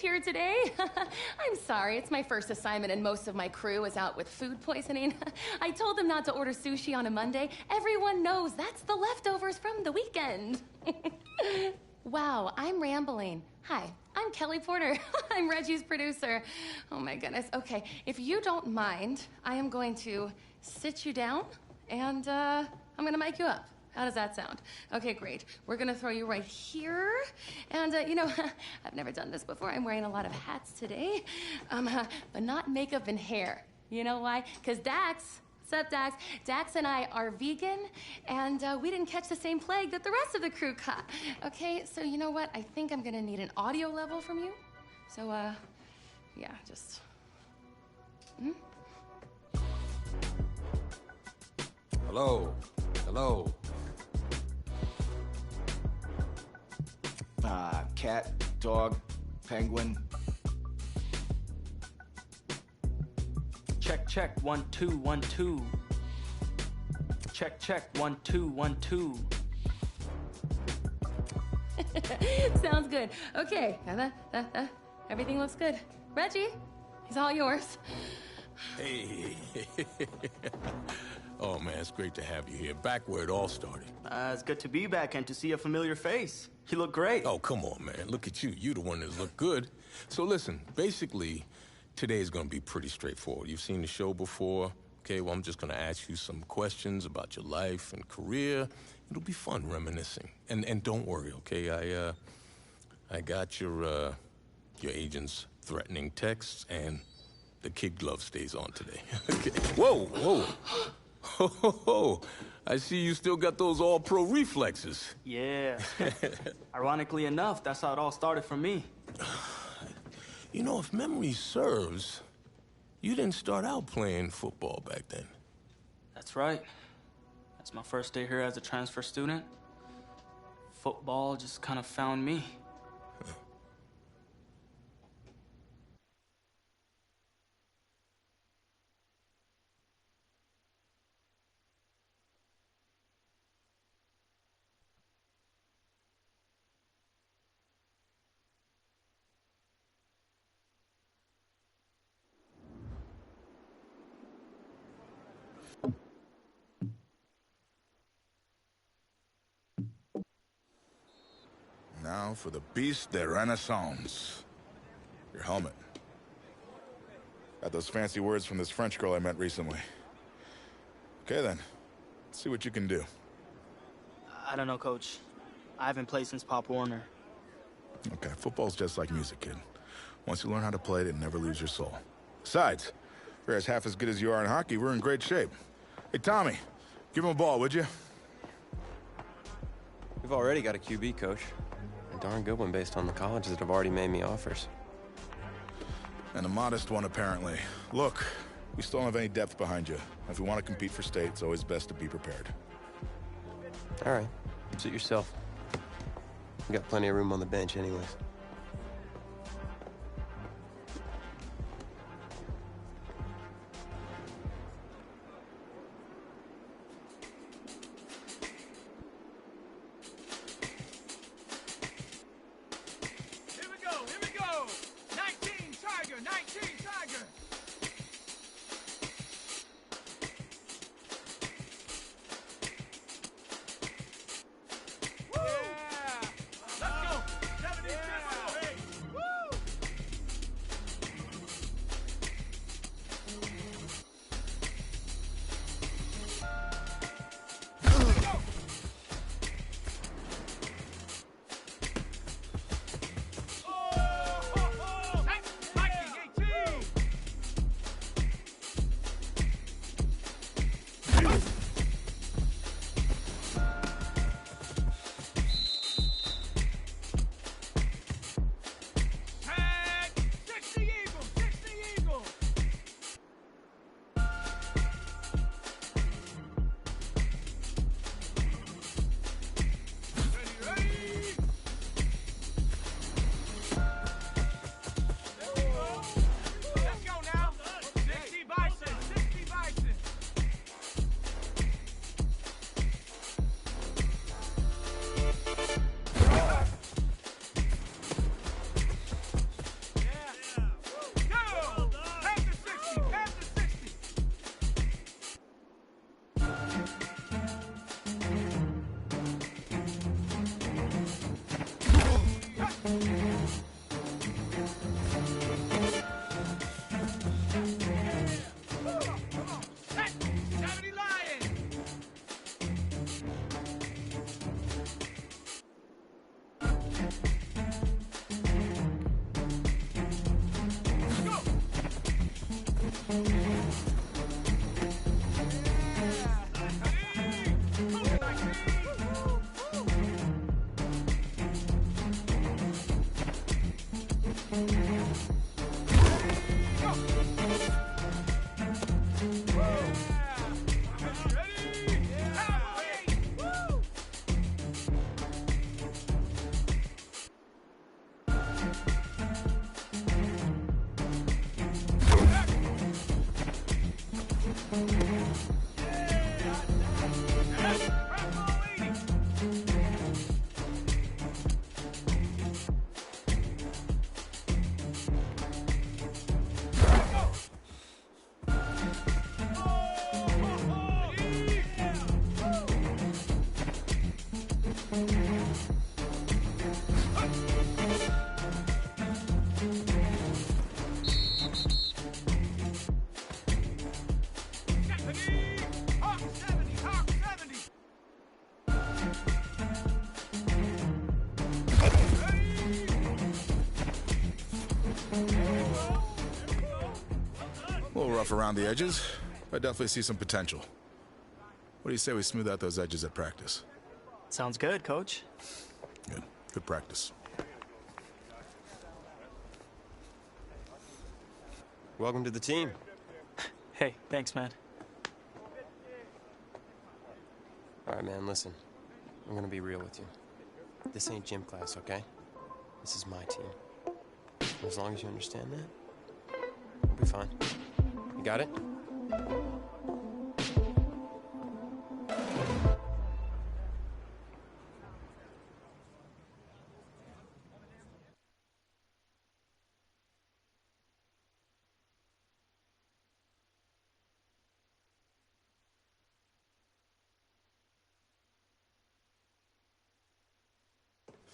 here today. I'm sorry, it's my first assignment and most of my crew is out with food poisoning. I told them not to order sushi on a Monday. Everyone knows that's the leftovers from the weekend. Wow, I'm rambling. Hi, I'm Kelly Porter. I'm Reggie's producer. Oh my goodness. Okay, if you don't mind, I am going to sit you down and I'm gonna mic you up. How does that sound? Okay, great. We're gonna throw you right here. And, you know, I've never done this before. I'm wearing a lot of hats today. But not makeup and hair. You know why? Because Dax, what's up, Dax? Dax and I are vegan, and we didn't catch the same plague that the rest of the crew caught. Okay, so you know what? I think I'm gonna need an audio level from you. So, yeah, just... Hello. Hello. Cat, dog, penguin. Check, check, 1 2 1 2. Check, check, 1 2 1 2. Sounds good. Okay, everything looks good. Reggie, he's all yours. Hey. Oh, man, it's great to have you here. Back where it all started. It's good to be back and to see a familiar face. You look great. Oh, come on, man. Look at you. You the one that's look good. So listen, basically, today is going to be pretty straightforward. You've seen the show before. Okay, well, I'm just going to ask you some questions about your life and career. It'll be fun reminiscing. And don't worry, okay? I got your agent's threatening texts, and the kid glove stays on today. Okay. Whoa. Oh, I see you still got those all-pro reflexes. Yeah. Ironically enough, that's how it all started for me. You know, if memory serves, you didn't start out playing football back then. That's right. That's my first day here as a transfer student. Football just kind of found me. Now for the Beast de Renaissance. Your helmet. Got those fancy words from this French girl I met recently. Okay then, let's see what you can do. I don't know, Coach. I haven't played since Pop Warner. Okay, football's just like music, kid. Once you learn how to play it never leaves your soul. Besides, if you're as half as good as you are in hockey, we're in great shape. Hey, Tommy, give him a ball, would you? We've already got a QB, Coach. A darn good one based on the colleges that have already made me offers. And a modest one, apparently. Look, we still don't have any depth behind you. If we want to compete for state, it's always best to be prepared. All right, suit yourself. We got plenty of room on the bench anyways. A little rough around the edges, but I definitely see some potential. What do you say we smooth out those edges at practice? Sounds good, Coach. Good. Good practice. Welcome to the team. Hey, thanks, man. All right, man, listen. I'm gonna be real with you. This ain't gym class, okay? This is my team. And as long as you understand that, we'll be fine. You got it?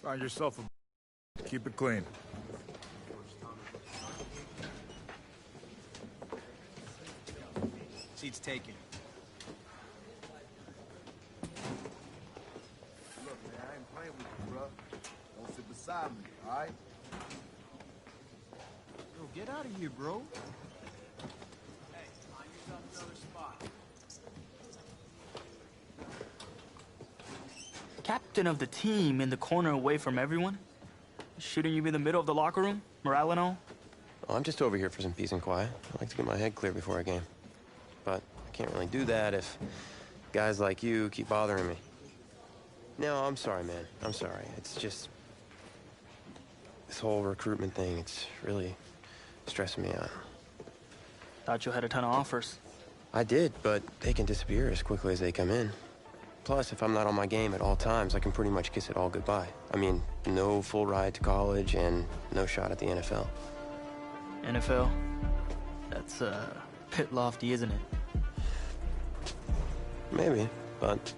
Find yourself a... Keep it clean. Seats taken. Look, man, I ain't playing with you, bro. Don't sit beside me, all right? Yo, get out of here, bro. Hey, find yourself another spot. Captain of the team in the corner away from everyone? Shouldn't you be in the middle of the locker room? Morale and all? Oh, I'm just over here for some peace and quiet. I like to get my head clear before a game. But I can't really do that if guys like you keep bothering me. No, I'm sorry, man. I'm sorry. It's just... this whole recruitment thing, it's really stressing me out. Thought you had a ton of offers. I did, but they can disappear as quickly as they come in. Plus, if I'm not on my game at all times, I can pretty much kiss it all goodbye. I mean, no full ride to college and no shot at the NFL. NFL? That's, pit lofty, isn't it? Maybe, but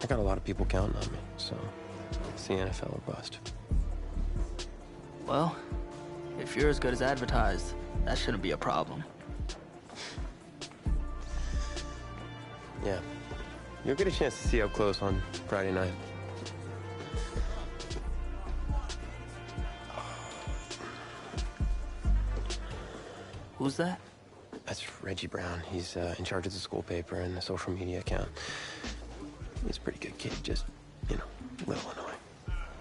I got a lot of people counting on me, so it's the NFL or bust. Well, if you're as good as advertised, that shouldn't be a problem. Yeah. You'll get a chance to see up close on Friday night. Who's that? That's Reggie Brown. He's in charge of the school paper and the social media account. He's a pretty good kid, just, you know, a little annoying.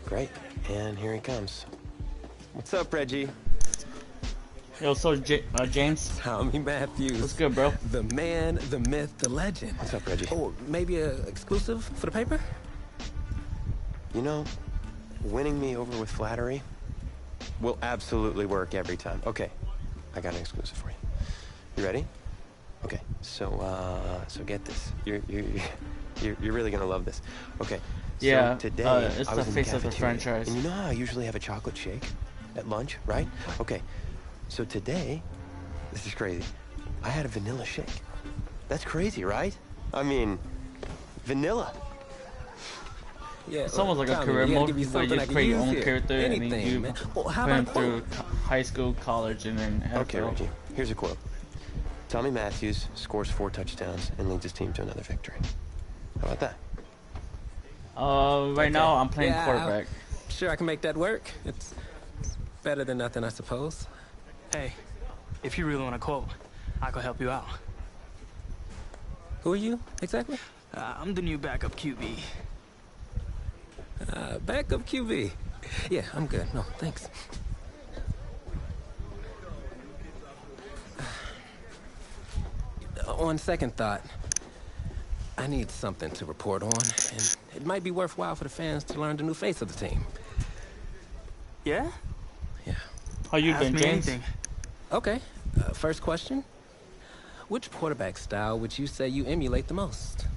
Great, and here he comes. What's up, Reggie? Yo, so James. Tommy Matthews. What's good, bro? The man, the myth, the legend. What's up, Reggie? Oh, maybe a exclusive for the paper? You know, winning me over with flattery will absolutely work every time. Okay, I got an exclusive for you. You ready? Okay, so get this. You're really gonna love this. Okay. Yeah. So today, it's I the was in face of the cafeteria, franchise. And you know how I usually have a chocolate shake at lunch, right? Okay. So today, this is crazy. I had a vanilla shake. That's crazy, right? I mean, vanilla. Yeah. It's almost like a Tommy, career we gotta mode give you where something you I can create your use own here. character and then Anything, you man. Well, how put him about through high school, college, and then NFL. Okay, Reggie. Here's a quote. Tommy Matthews scores 4 touchdowns and leads his team to another victory. How about that? Right now I'm playing quarterback. Sure, I can make that work. It's better than nothing, I suppose. Hey, if you really want to quote, I could help you out. Who are you, exactly? I'm the new backup QB. Backup QB. Yeah, I'm good. No, thanks. On second thought, I need something to report on, and it might be worthwhile for the fans to learn the new face of the team. Yeah? Yeah. How you been, Ask me James? anything. Okay, first question. Which quarterback style would you say you emulate the most?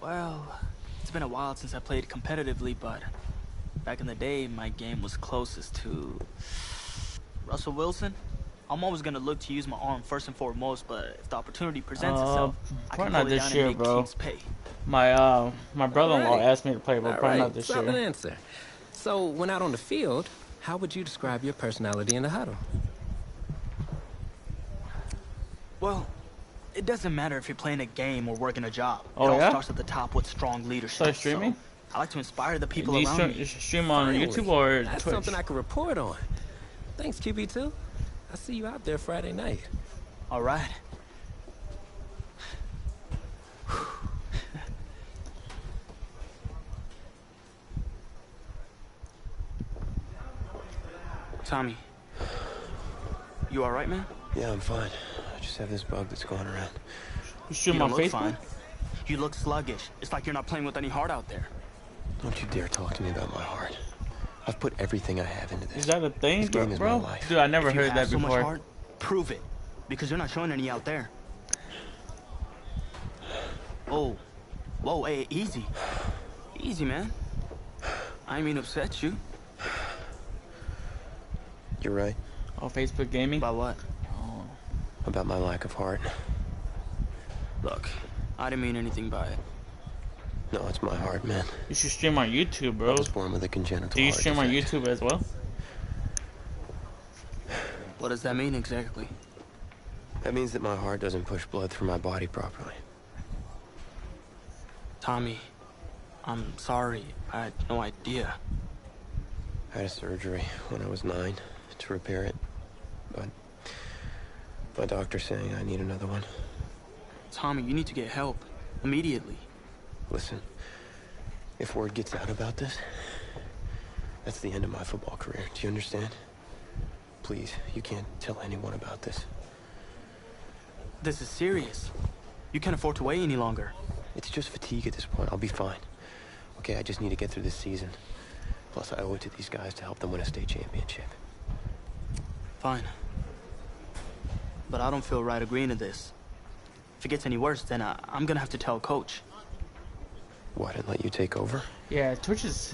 Well, it's been a while since I played competitively, but back in the day, my game was closest to Russell Wilson. I'm always gonna look to use my arm first and foremost, but if the opportunity presents itself, I can probably not pull it this down year, and make bro. teams pay. My brother-in-law Alright. asked me to play, but probably not this solid year. answer. So, when out on the field, how would you describe your personality in the huddle? Well, it doesn't matter if you're playing a game or working a job. Oh, It all yeah? starts at the top with strong leadership. Start streaming? So I like to inspire the people Do you around me. stream on Finally. YouTube or That's Twitch? something I can report on. Thanks, QB2. I see you out there Friday night. All right. Tommy, you all right, man? Yeah, I'm fine. I just have this bug that's going around. You stream You on don't look Facebook? fine. You look sluggish. It's like you're not playing with any heart out there. Don't you dare talk to me about my heart. I've put everything I have into this. Is that a thing, This game is my bro? life. Dude, I never If you heard have that so much before. heart, prove it, because you're not showing any out there. Oh, whoa, hey, easy, easy, man. I didn't mean to upset you. You're right Oh, Facebook gaming? About what? about my lack of heart. Look, I didn't mean anything by it. No, it's my heart, man. You should stream on YouTube, I bro. was born with a congenital Do you heart stream on defect. YouTube as well? What does that mean exactly? That means that my heart doesn't push blood through my body properly. Tommy, I'm sorry. I had no idea. I had a surgery when I was 9 to repair it, but my doctor's saying I need another one. Tommy, you need to get help immediately. Listen, if word gets out about this, that's the end of my football career. Do you understand? Please, you can't tell anyone about this. This is serious. You can't afford to wait any longer. It's just fatigue at this point. I'll be fine. Okay, I just need to get through this season. Plus, I owe it to these guys to help them win a state championship. Fine. But I don't feel right agreeing to this. If it gets any worse, then I'm gonna have to tell Coach. What, and let you take over? Yeah, Twitch is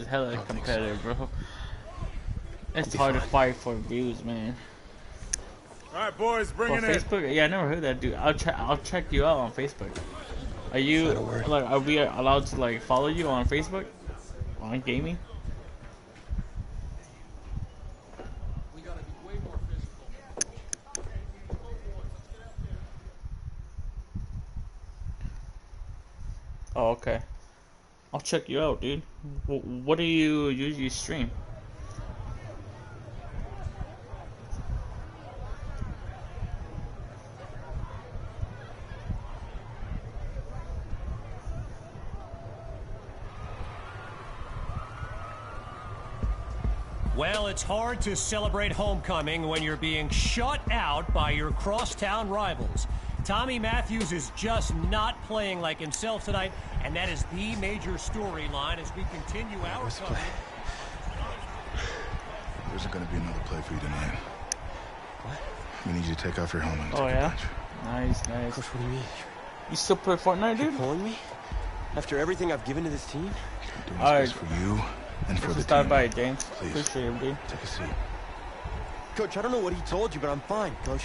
hella don't think competitive, bro. It's be hard to fine. fight for views, man. All right, boys, bring On Facebook? Yeah, I never heard that, dude. I'll check you out on Facebook. Are you That'll work. like? Are we allowed to like follow you on Facebook? On gaming? Oh, okay. I'll check you out, dude. What do you usually stream? Well, it's hard to celebrate homecoming when you're being shut out by your crosstown rivals. Tommy Matthews is just not playing like himself tonight, and that is the major storyline as we continue our coverage. There isn't going to be another play for you tonight. What? We need you to take off your helmet and Oh take a yeah, bench. nice, nice. Coach, what do you mean? You still play Fortnite, You're dude? pulling me? After everything I've given to this team? I'm doing All what's best for you and for the Just start team. by, James. Please. Appreciate it, dude. Take a seat. Coach, I don't know what he told you, but I'm fine, Coach.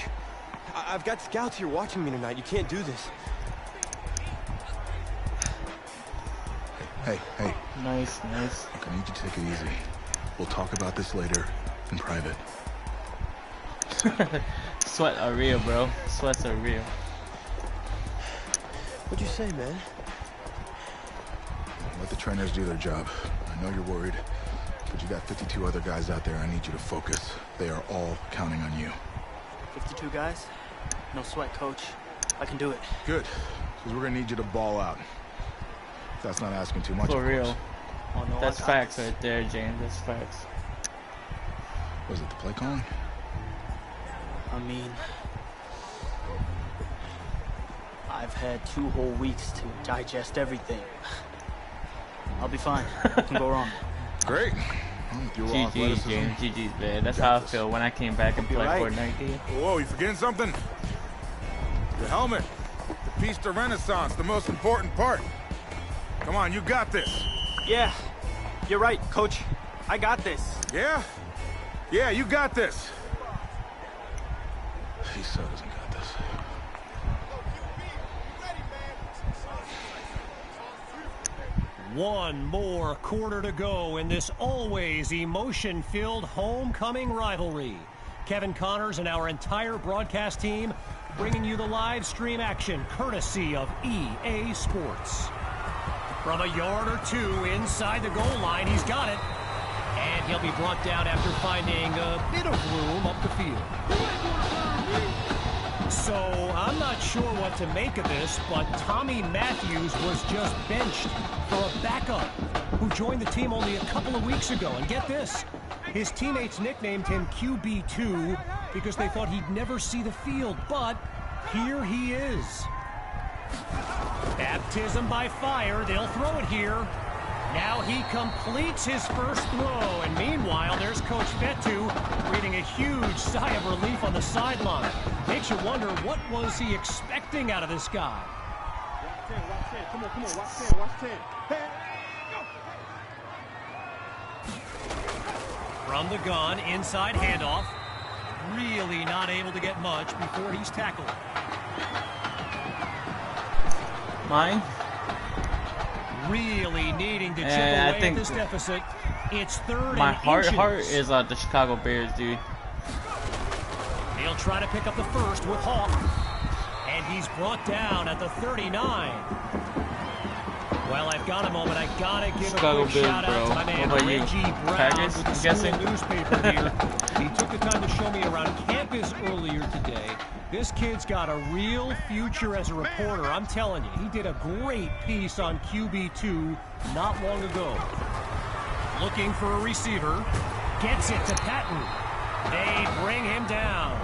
I've got scouts here watching me tonight. You can't do this. Hey, hey, Nice, nice. look, I need you to take it easy. We'll talk about this later in private. Sweat are real, bro. Sweats are real. What'd you say, man? Let the trainers do their job. I know you're worried, but you got 52 other guys out there. I need you to focus. They are all counting on you. 52 two guys. No sweat, coach. I can do it. Good, because we're gonna need you to ball out. If that's not asking too much. For real. Oh, no, That's facts right there, James. That's facts. Was it the play calling? I mean, I've had 2 whole weeks to digest everything. I'll be fine. What can go wrong? Great. GG's, James. GG's, man. That's how I feel when I came back and played Fortnite, dude. Whoa, you forgetting something? The helmet. The piece de Renaissance, the most important part. Come on, you got this. Yeah, you're right, coach. I got this. Yeah? Yeah, you got this. He so doesn't got this. One more quarter to go in this always emotion-filled homecoming rivalry. Kevin Connors and our entire broadcast team bringing you the live stream action courtesy of EA Sports. From a yard or 2 inside the goal line, he's got it. And he'll be brought down after finding a bit of room up the field. So, I'm not sure what to make of this, but Tommy Matthews was just benched for a backup who joined the team only a couple of weeks ago. And get this, his teammates nicknamed him QB2 because they thought he'd never see the field, but here he is. Baptism by fire, they'll throw it here. Now he completes his first throw, and meanwhile, there's Coach Fetu breathing a huge sigh of relief on the sideline. Makes you wonder, what was he expecting out of this guy? Watch 10. Come on, watch 10, watch 10. Hey. From the gun, inside handoff. Really not able to get much before he's tackled. Mine? Really needing to chip away at this deficit. It's 3rd and inches. My heart is the Chicago Bears, dude. He'll try to pick up the first with Hawk. And he's brought down at the 39. Well, I've got a moment. I gotta give Chicago a quick shout out to my man Reggie Brown Packers, with the school newspaper here. He took the time to show me around campus earlier today. This kid's got a real future as a reporter. I'm telling you, he did a great piece on QB2 not long ago. Looking for a receiver. Gets it to Patton. They bring him down.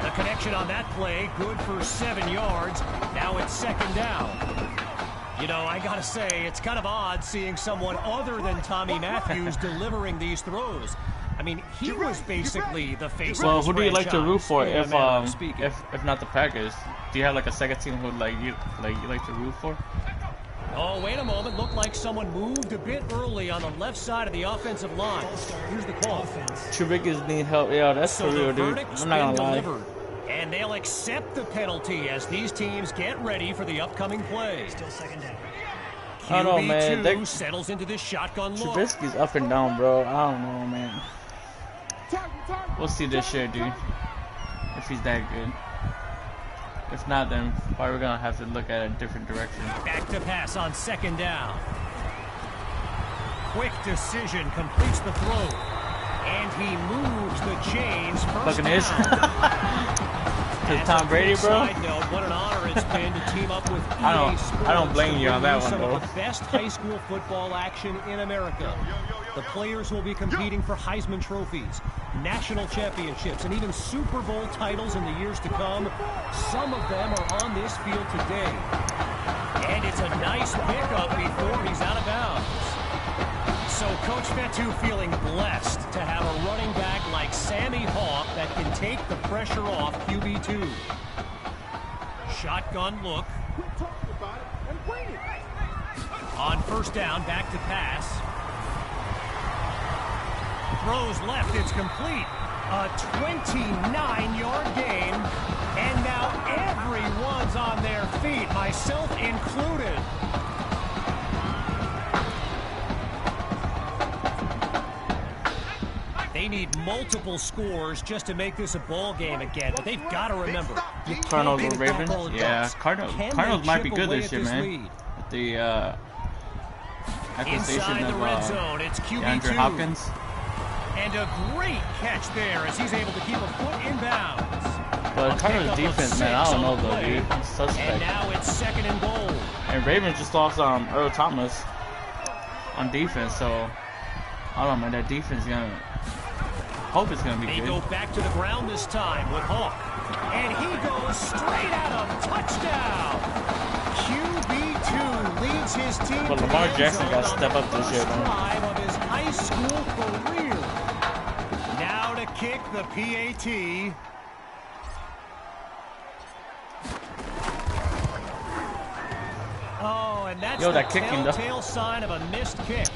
The connection on that play, good for 7 yards. Now it's 2nd down. You know, I gotta say, it's kind of odd seeing someone other than Tommy Matthews delivering these throws. I mean, he was basically the face of this Well, who do you like to root for if not the Packers? Do you have like a second team who you like to root for? Oh, wait a moment. Looked like someone moved a bit early on the left side of the offensive line. Here's the call. Trubisky's need help. Yeah, that's for real, dude. I'm not gonna lie. And they'll accept the penalty as these teams get ready for the upcoming play. Still 2nd down. I don't know, man. QB2 settles into this shotgun look. Trubisky's up and down, bro. I don't know, man. We'll see this year, dude. If he's that good. If not, then probably we're gonna have to look at a different direction. Back to pass on 2nd down. Quick decision, completes the throw. And he moves the chains. First down. To Tom Brady, bro. Side note, what an honor it's been to team up with EA I don't blame you on that one, some though. of the best high school football action in America. The players will be competing for Heisman trophies, national championships, and even Super Bowl titles in the years to come. Some of them are on this field today. And it's a nice pickup before he's out of bounds. So Coach Fetu feeling blessed to have a running back like Sammy Hawk that can take the pressure off QB2. Shotgun look. On 1st down, back to pass. Throws left, it's complete. A 29-yard game. And now everyone's on their feet, myself included. They need multiple scores just to make this a ball game again. But they've got to remember. Cardinals or Ravens? Yeah, Cardinals might be good this year, man. With the acquisition of DeAndre Hopkins. And a great catch there as he's able to keep a foot in bounds. But Cardinals defense, man, I don't know though, dude. It's suspect. And now it's 2nd and goal. And Ravens just lost Earl Thomas on defense, so I don't know, man. That defense gonna hope it's gonna be good. They go back to the ground this time with Hawk, and he goes straight at him. Touchdown! QB2 leads his team. But Lamar Jackson got to step up this year, man. Drive of his high school career. Now to kick the PAT. Oh, and that's the telltale sign of a missed kick.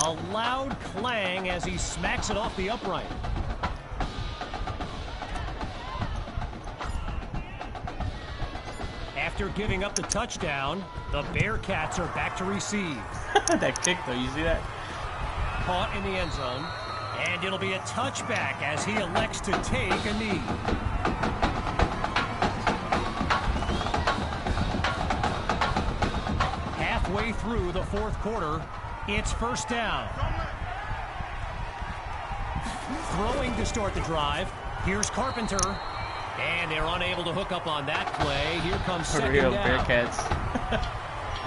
A loud clang as he smacks it off the upright. After giving up the touchdown, the Bearcats are back to receive. That kick, though, you see that? Caught in the end zone, and it'll be a touchback as he elects to take a knee. Halfway through the 4th quarter, it's 1st down. Throwing to start the drive. Here's Carpenter. And they're unable to hook up on that play. Here comes 2nd down. Bearcats.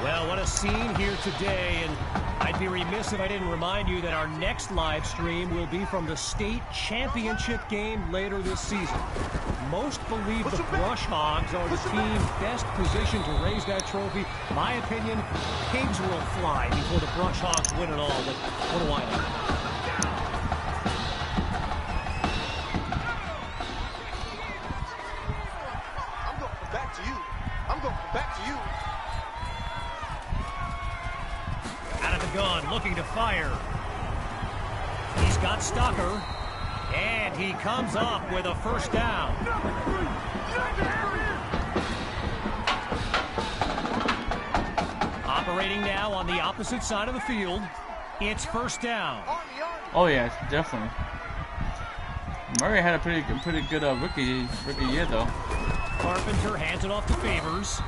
Well, what a scene here today. And I'd be remiss if I didn't remind you that our next live stream will be from the state championship game later this season. Most believe the Brush Hogs are the team best positioned to raise that trophy. My opinion, pigs will fly before the Brush Hogs win it all. But what do I know? Looking to fire. He's got Stocker, and he comes up with a 1st down. Operating now on the opposite side of the field. It's 1st down. Oh yeah, definitely. Murray had a pretty good rookie year though. Carpenter hands it off to Favors.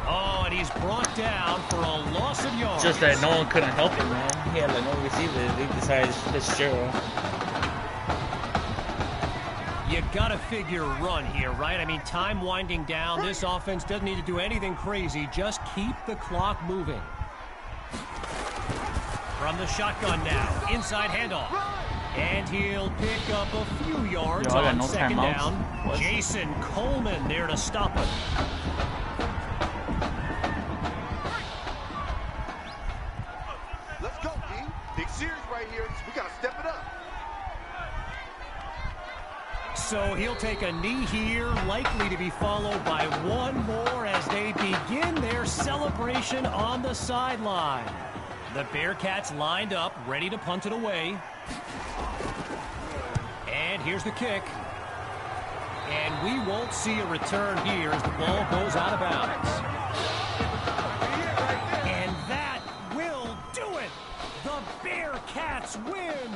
Oh, and he's brought down for a loss of yards. Just that no one couldn't help him, man. He had like no receiver. They decided to Fitzgerald. You gotta figure run here, right? I mean, time winding down. This offense doesn't need to do anything crazy. Just keep the clock moving. From the shotgun now. Inside handoff. And he'll pick up a few yards on 2nd down. What? Jason Coleman there to stop him. So he'll take a knee here, likely to be followed by one more as they begin their celebration on the sideline. The Bearcats lined up, ready to punt it away. And here's the kick. And we won't see a return here as the ball goes out of bounds. And that will do it. The Bearcats win.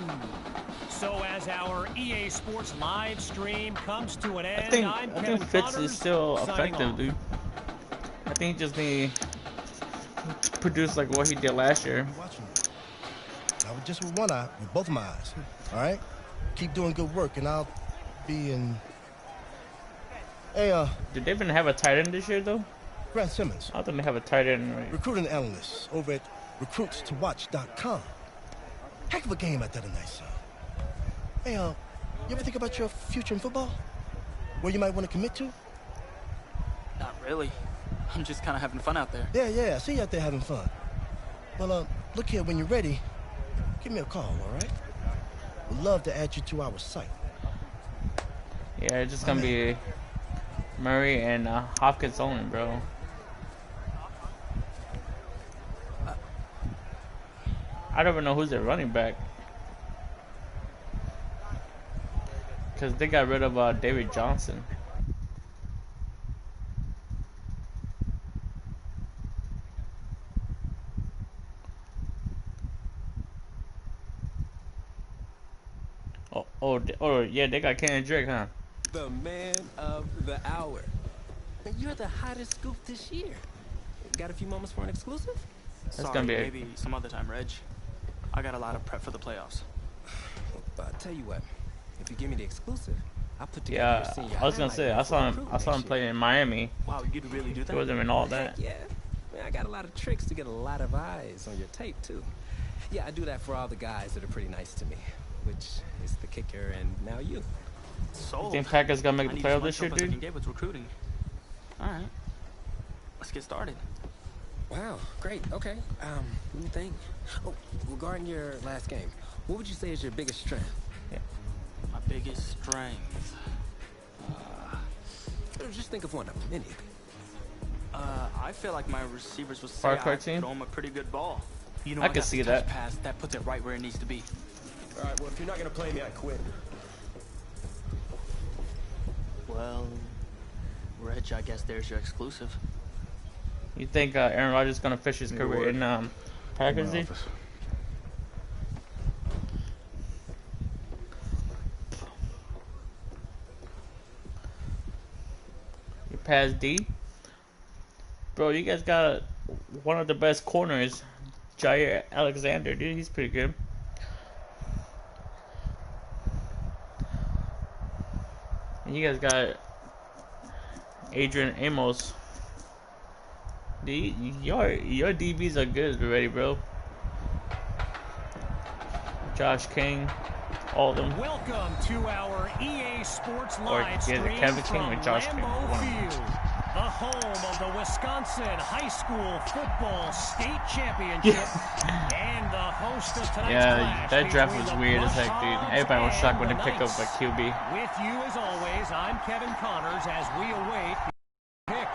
So as our EA Sports live stream comes to an end, I think Fitz is still effective, dude. I think he just need to produce like what he did last year. Now just with one eye, with both of my eyes. All right, keep doing good work, and I'll be in. Hey, did they even have a tight end this year though? Grant Simmons. I thought they have a tight end. Right? Recruiting analyst over at recruitstowatch.com. Heck of a game at that tonight, son. Hey, you ever think about your future in football? Where you might want to commit to? Not really. I'm just kind of having fun out there. Yeah, I see you out there having fun. Well, look here, when you're ready, give me a call, all right? We'd love to add you to our site. Yeah, it's just gonna be Murray and Hopkins only, bro. I don't even know who's their running back. Because they got rid of David Johnson. Oh, yeah, they got Kenny Drake, huh? The man of the hour. You're the hottest scoop this year. Got a few moments for an exclusive? That's gonna be maybe some other time, Reg. I got a lot of prep for the playoffs. I'll tell you what. If you give me the exclusive, I put together your senior I was gonna say I saw him play. play in Miami. Wow, you could really do that? He wasn't in all that. Yeah, man, I got a lot of tricks to get a lot of eyes on your tape too. Yeah, I do that for all the guys that are pretty nice to me, which is the kicker and now you. So, You think Packers gonna make the playoffs this year, I can dude? get with recruiting. All right, let's get started. Wow, great. Okay. Let me think. Oh, regarding your last game, what would you say is your biggest strength? Yeah. My biggest strength. Just think of one of them, anything. I feel like my receivers would say Far I Cry team? throw him a pretty good ball. You know, I I can got see this that. touch pass that puts it right where it needs to be. All right, well, if you're not gonna play me, I quit. Well, Reg, I guess there's your exclusive. You think Aaron Rodgers is gonna finish his career in Packers? My dude? office. You pass D, bro. You guys got one of the best corners, Jair Alexander, dude. He's pretty good. And you guys got Adrian Amos. Dude, your DBs are good already, bro. Josh King, all of them. Welcome to our EA Sports Or Live is it stream Kevin King from or Josh King? Lambeau One of them. Field, the home of the Wisconsin High School Football State Championship, and the host of tonight's Yeah, clash that draft between was the weird as heck, dude. Bulldogs Everybody was shocked when they and picked up the a QB. With you as always, I'm Kevin Connors as we await the pick.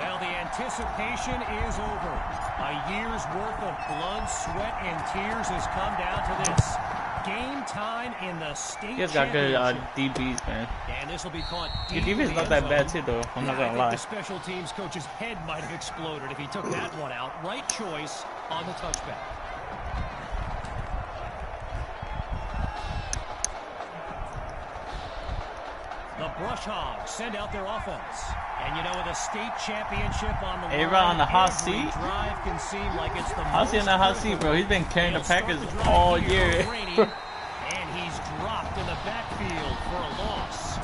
Well, the anticipation is over. A year's worth of blood, sweat, and tears has come down to this. Game time in the state You guys got good championship. DBs, man. And this will be caught Your deep DB is in not the that end bad zone. too, though. I'm not I gonna think lie. the special teams coach's head might have exploded if he took that one out. Right choice on the touchback. The Brush Hogs send out their offense. And you know, with a state championship on the line, A-Rod on the hot every seat. drive can seem like it's the How's he in that hot seat, bro? He's been carrying the Packers all year. And he's dropped in the backfield for a loss.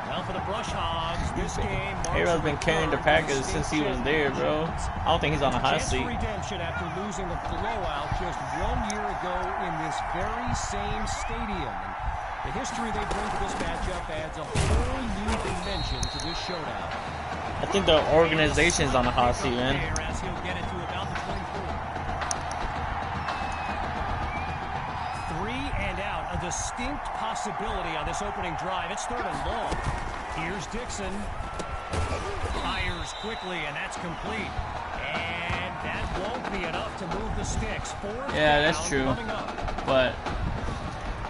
Well, for the Brush Hogs, this game A-Rod's been carrying the Packers since he was there, bro. I don't think he's on the hot Chance seat. for redemption after losing a blowout just 1 year ago in this very same stadium. And the history they bring to this matchup adds a whole new dimension to this showdown. I think the organization's on the hot seat, man. As he'll get it to about the 24. 3 and out, a distinct possibility on this opening drive. It's 3rd and long. Here's Dixon. Fires quickly, and that's complete. And that won't be enough to move the sticks. 4th Yeah, that's down true. coming up. But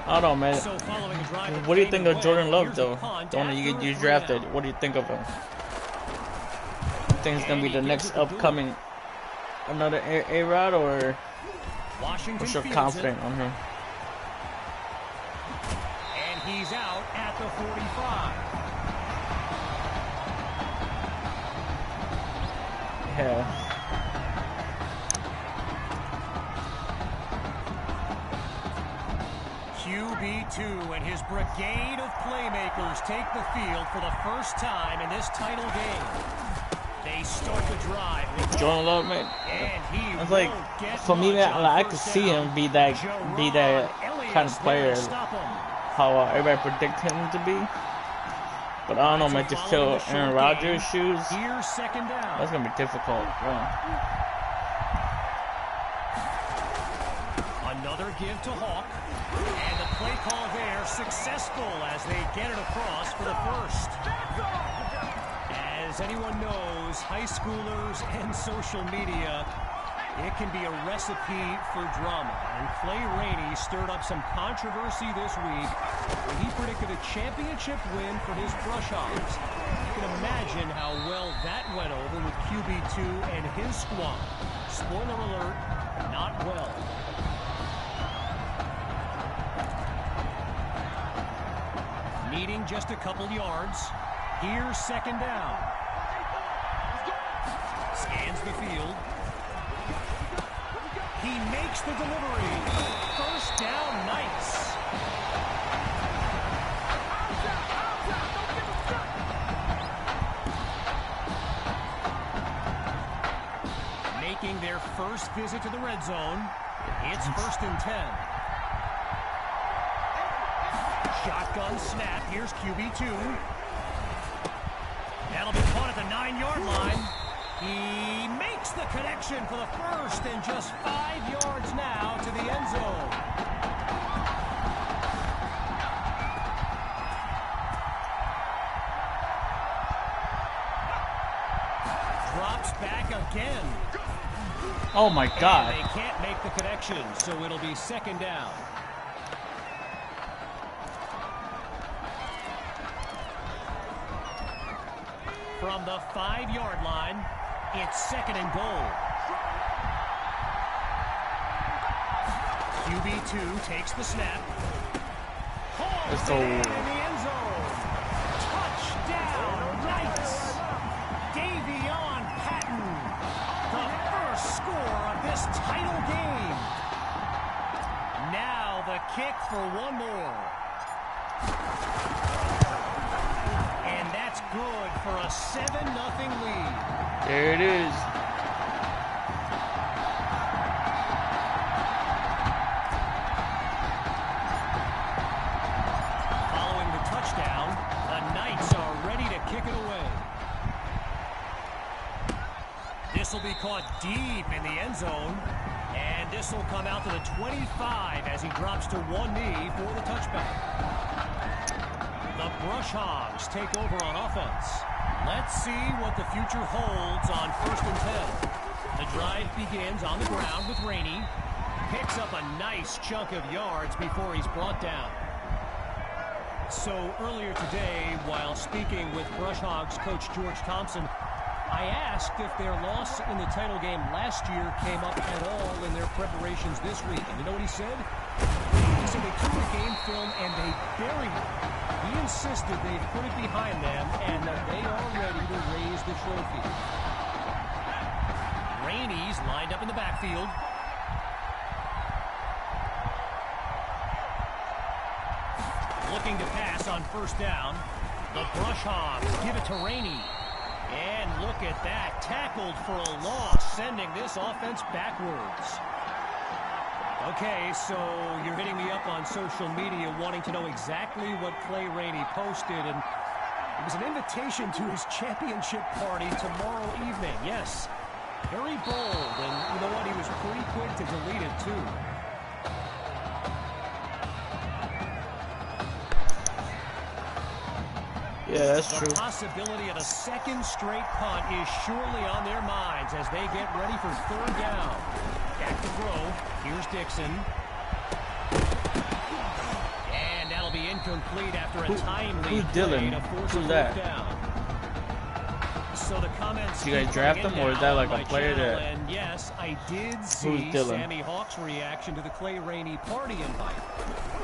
I don't know, man. So following a drive What do you think of Jordan Love, here's though? a punt The one that after you a 3 drafted. down. What do you think of him? You think he's gonna be the next upcoming another A-Rod, or Washington what's your fields confident it, on him? and he's out at the 45. Yeah. QB2 and his brigade of playmakers take the field for the first time in this title game. They start the drive with Jordan Love, man. and he It's like, won't get for me, much man, on like, I could first see down. him be that kind of Elias player, there to stop him. how everybody predict him to be. But I don't know, man. To fill Aaron Rodgers' shoes, Here's 2nd down. that's gonna be difficult. Yeah. Another give to Hawk. And the play call there successful as they get it across for the first. As anyone knows, high schoolers and social media, it can be a recipe for drama. And Clay Rainey stirred up some controversy this week when he predicted a championship win for his Brush Hogs. You can imagine how well that went over with QB2 and his squad. Spoiler alert, not well. Needing just a couple yards. Here's 2nd down. Scans the field. He makes the delivery. First down, nice. Making their first visit to the red zone. It's 1st and 10. Shotgun snap. Here's QB2. That'll be caught at the 9-yard line. He makes the connection for the first and just 5 yards now to the end zone. Drops back again. Oh my God. And they can't make the connection, so it'll be 2nd down. From the 5-yard line, it's 2nd and goal. QB2 takes the snap. Let's go. In the end zone. Touchdown, Knights. Davion Patton, the first score of this title game. Now the kick for one more. And that's good for a 7-0 lead. There it is. Following the touchdown, the Knights are ready to kick it away. This will be caught deep in the end zone. And this will come out to the 25 as he drops to one knee for the touchback. The Brush Hogs take over on offense. Let's see what the future holds on 1st and 10. The drive begins on the ground with Rainey. Picks up a nice chunk of yards before he's brought down. So earlier today, while speaking with Brush Hogs coach George Thompson, I asked if their loss in the title game last year came up at all in their preparations this week. And you know what he said? He said they took the game film and they buried it. He insisted they put it behind them and that they are ready to raise the trophy. Rainey's lined up in the backfield. Looking to pass on 1st down. The Brush Hogs give it to Rainey. And look at that, tackled for a loss, sending this offense backwards. Okay, so you're hitting me up on social media wanting to know exactly what Clay Rainey posted, and it was an invitation to his championship party tomorrow evening. Yes, very bold, and you know what, he was pretty quick to delete it too. Yeah, that's true. The possibility of a 2nd straight punt is surely on their minds as they get ready for 3rd down. Back to throw. Here's Dixon. And that'll be incomplete after a timely play to force a 4th down. So the comments. You guys draft him, or is that like a player that? And yes, I did see Sammy Hawk's reaction to the Clay Rainey party invite.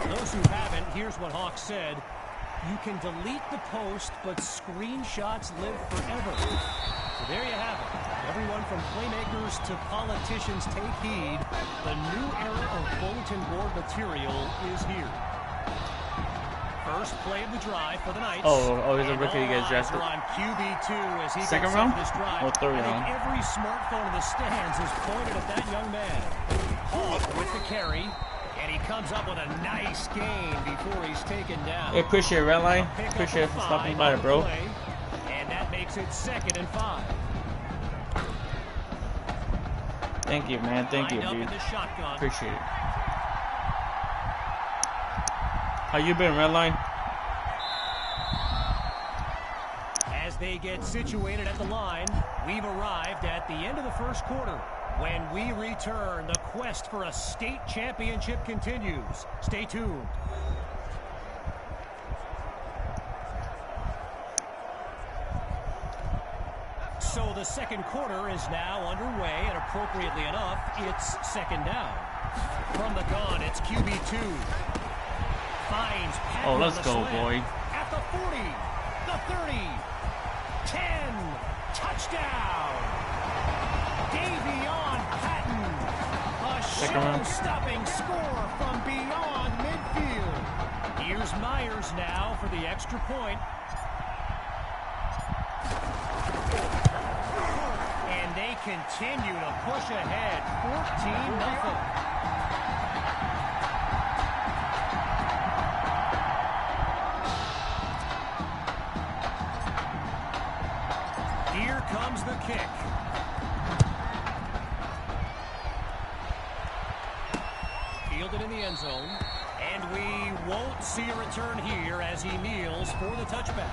For those who haven't, here's what Hawk said. You can delete the post, but screenshots live forever. So there you have it. Everyone from playmakers to politicians take heed. The new era of bulletin board material is here. First play of the drive for the Knights. Oh, he's a rookie you guys drafted. On QB2 as he 2nd round? This drive. Or 3rd round? Every smartphone in the stands is pointed at that young man. Hawk with the carry. And he comes up with a nice gain before he's taken down. Hey, appreciate it, Redline. Appreciate it for stopping by, bro. And that makes it 2nd and 5. Thank you, man. Thank you, dude. Appreciate it. How you been, Redline? As they get situated at the line, we've arrived at the end of the 1st quarter. When we return, the quest for a state championship continues. Stay tuned. So the 2nd quarter is now underway, and appropriately enough, it's 2nd down. From the gun, it's QB2. Finds Patton. Oh, let's go, boy. At the 40, the 30, 10, touchdown. Davion Patton, a second round. Stopping score from beyond midfield. Here's Myers now for the extra point. And they continue to push ahead, 14-0. Here comes the kick. Fielded in the end zone. And we won't see a return here as he kneels for the touchback.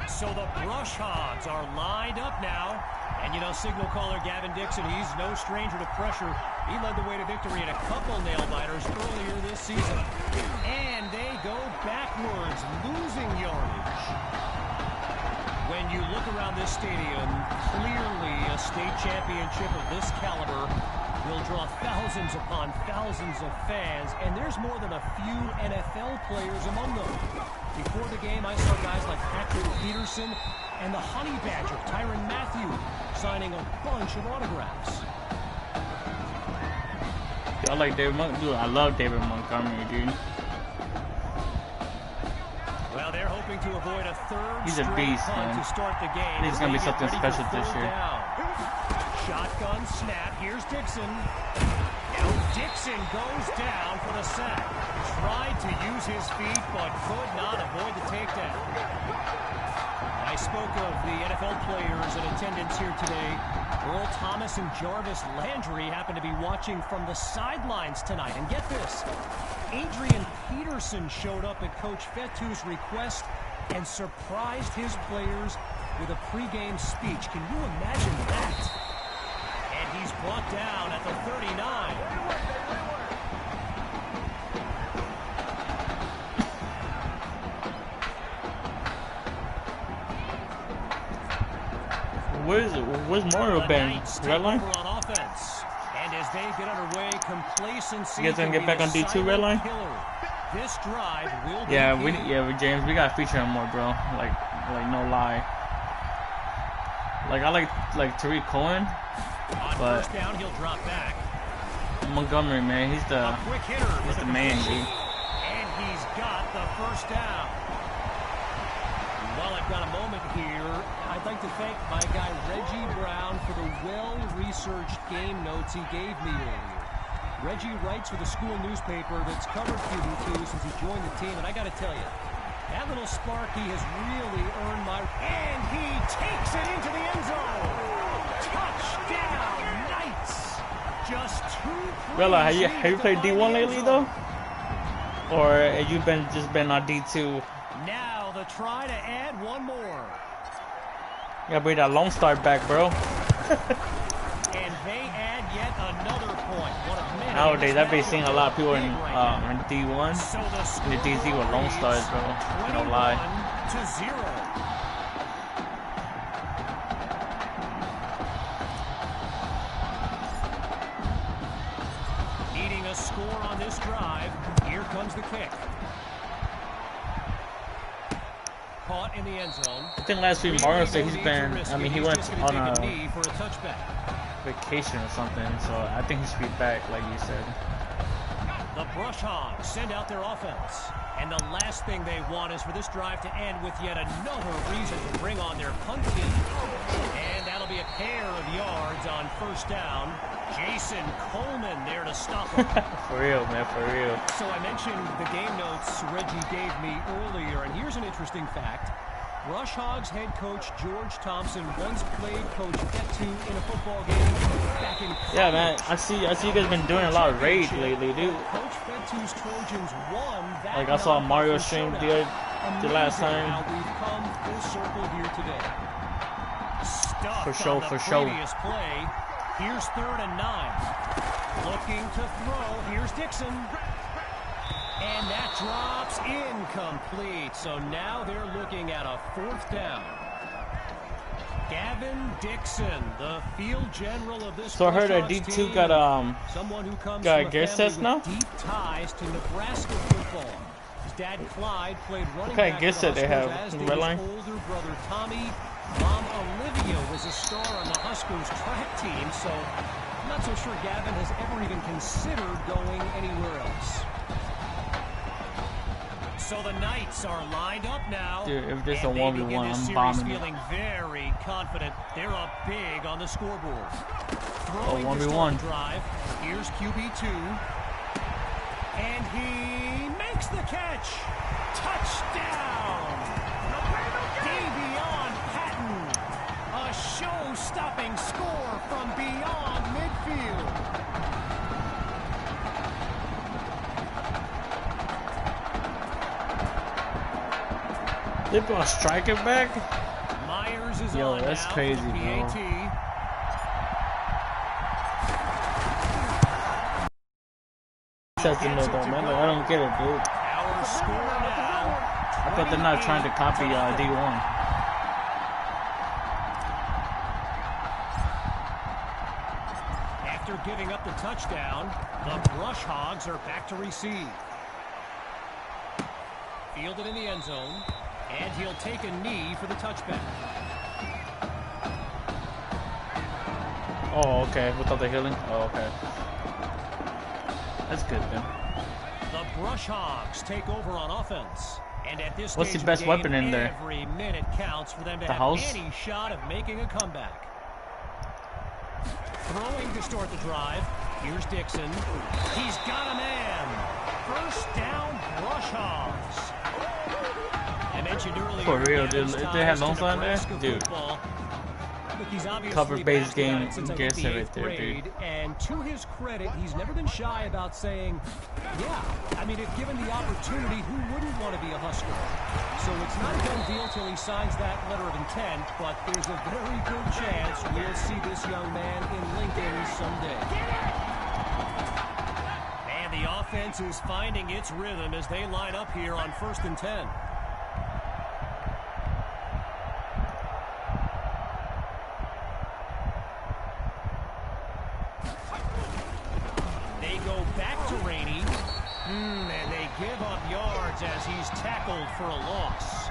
So the Brush Hogs are lined up now. And, you know, signal caller Gavin Dixon, he's no stranger to pressure. He led the way to victory in a couple nail-biters earlier this season. And they go backwards, losing yardage. When you look around this stadium, clearly a state championship of this caliber will draw thousands upon thousands of fans, and there's more than a few NFL players among them. Before the game, I saw guys like Patrick Peterson and the Honey Badger, Tyrann Mathieu, signing a bunch of autographs. I like David Montgomery. Dude, I love David Montgomery, dude. Well, they're hoping to avoid a third He's a beast, man. to start the game. He's gonna be something special this year. Shotgun snap. Here's Dixon. Now Dixon goes down for the sack. Tried to use his feet, but could not avoid the takedown. I spoke of the NFL players in attendance here today. Earl Thomas and Jarvis Landry happen to be watching from the sidelines tonight. And get this, Adrian Peterson showed up at Coach Fettu's request and surprised his players with a pregame speech. Can you imagine that? And he's brought down at the 39. Where's Mario been? Red line? And as they get underway, complacency. You guys gonna get back on D2 red line? This drive will be James, we gotta feature him more, bro. Like no lie. Like I like Tariq Cohen, but first down, he'll drop back. Montgomery, man, he's the man, dude. And he's got the first down. While I've got a moment here, I'd like to thank my guy Reggie Brown for the well-researched game notes he gave me earlier. Reggie writes for the school newspaper that's covered QB2 since he joined the team, and I got to tell you, that little Sparky has really earned my... And he takes it into the end zone! Touchdown, Knights! Just two... Rella, have you played D1 lately, though? Or have you been on D2? Now the try to add one more. You gotta bring that Lone Star back, bro. And they add yet another point. Nowadays, I've been seeing a lot of people in D1 and the DZ with Lone Stars, bro. No lie. 21-0. Needing a score on this drive. Here comes the kick. Caught in the end zone. I think last week Mario said he's been, he went on a vacation or something, so I think he should be back, like you said. The Brush Hogs send out their offense. And the last thing they want is for this drive to end with yet another reason to bring on their punt team. And that'll be a pair of yards on first down. Jason Coleman there to stop him. For real, man, for real. So I mentioned the game notes Reggie gave me earlier, and here's an interesting fact. Brush Hogs head coach George Thompson once played Coach Fettu in a football game back in college. Yeah, man, I see you guys been doing a lot of raids lately, dude. Coach Fettu's Trojans won that. Like I saw Mario stream the last time. Now we've come full circle here today. Stuck For sure, on the for sure. previous play. Here's 3rd and 9. Looking to throw. Here's Dixon. And that drops incomplete. So now they're looking at a 4th down. Gavin Dixon, the field general of this. So I heard that D2 got someone who comes got from a gear test now. Deep ties to Nebraska football. His dad Clyde played running back. What kind of gear set they have? as In did the red his line? older brother Tommy. Mom Olivia was a star on the Huskers track team, so I'm not so sure Gavin has ever even considered going anywhere else. So the Knights are lined up now. Dude, if this is a and 1v1, I'm bombing it. feeling very confident. They're up big on the scoreboard. Throwing 1v1 drive. Here's QB2. And he makes the catch. Touchdown! Davion Patton. A show-stopping score from beyond midfield. They brought striker back? Myers is Yo, on that's now crazy, for the PAT. bro. Man. Like, I don't get it, dude. Our score now. I thought they're not trying to copy D1. After giving up the touchdown, the Brush Hogs are back to receive. Fielded in the end zone, and he'll take a knee for the touchback. Oh, okay. Without the healing? Oh, okay. That's good then. The Brush Hogs take over on offense. And at this What's the stage best of the game, weapon in there? Every minute counts for them to The have house? any shot of making a comeback. Throwing to start the drive. Here's Dixon. He's got a man. First down, Brush Hogs. I mentioned earlier. For real, dude. If they had long sign there, dude. Football. Look, he's obviously Cover-based been game at it since, I gets think, it the right 8th there, grade, dude. and to his credit, he's never been shy about saying, yeah, I mean, if given the opportunity, who wouldn't want to be a Husker? So it's not a done deal till he signs that letter of intent, but there's a very good chance we'll see this young man in Lincoln someday. And the offense is finding its rhythm as they line up here on 1st and 10. As he's tackled for a loss.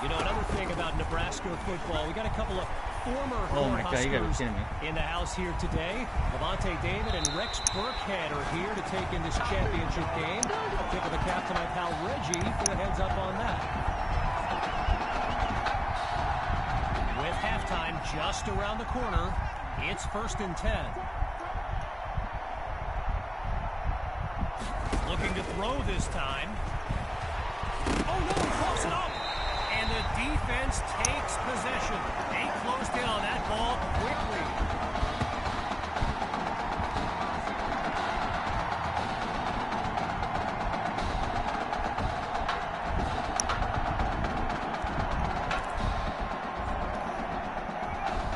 You know, another thing about Nebraska football, we got a couple of former Huskers in the house here today. Levante David and Rex Burkhead are here to take in this championship game. I'll tip of the cap to my pal Reggie for the heads up on that. With halftime just around the corner, it's 1st and 10. Looking to throw this time. Oh, no, he close it up. And the defense takes possession. They closed in on that ball quickly.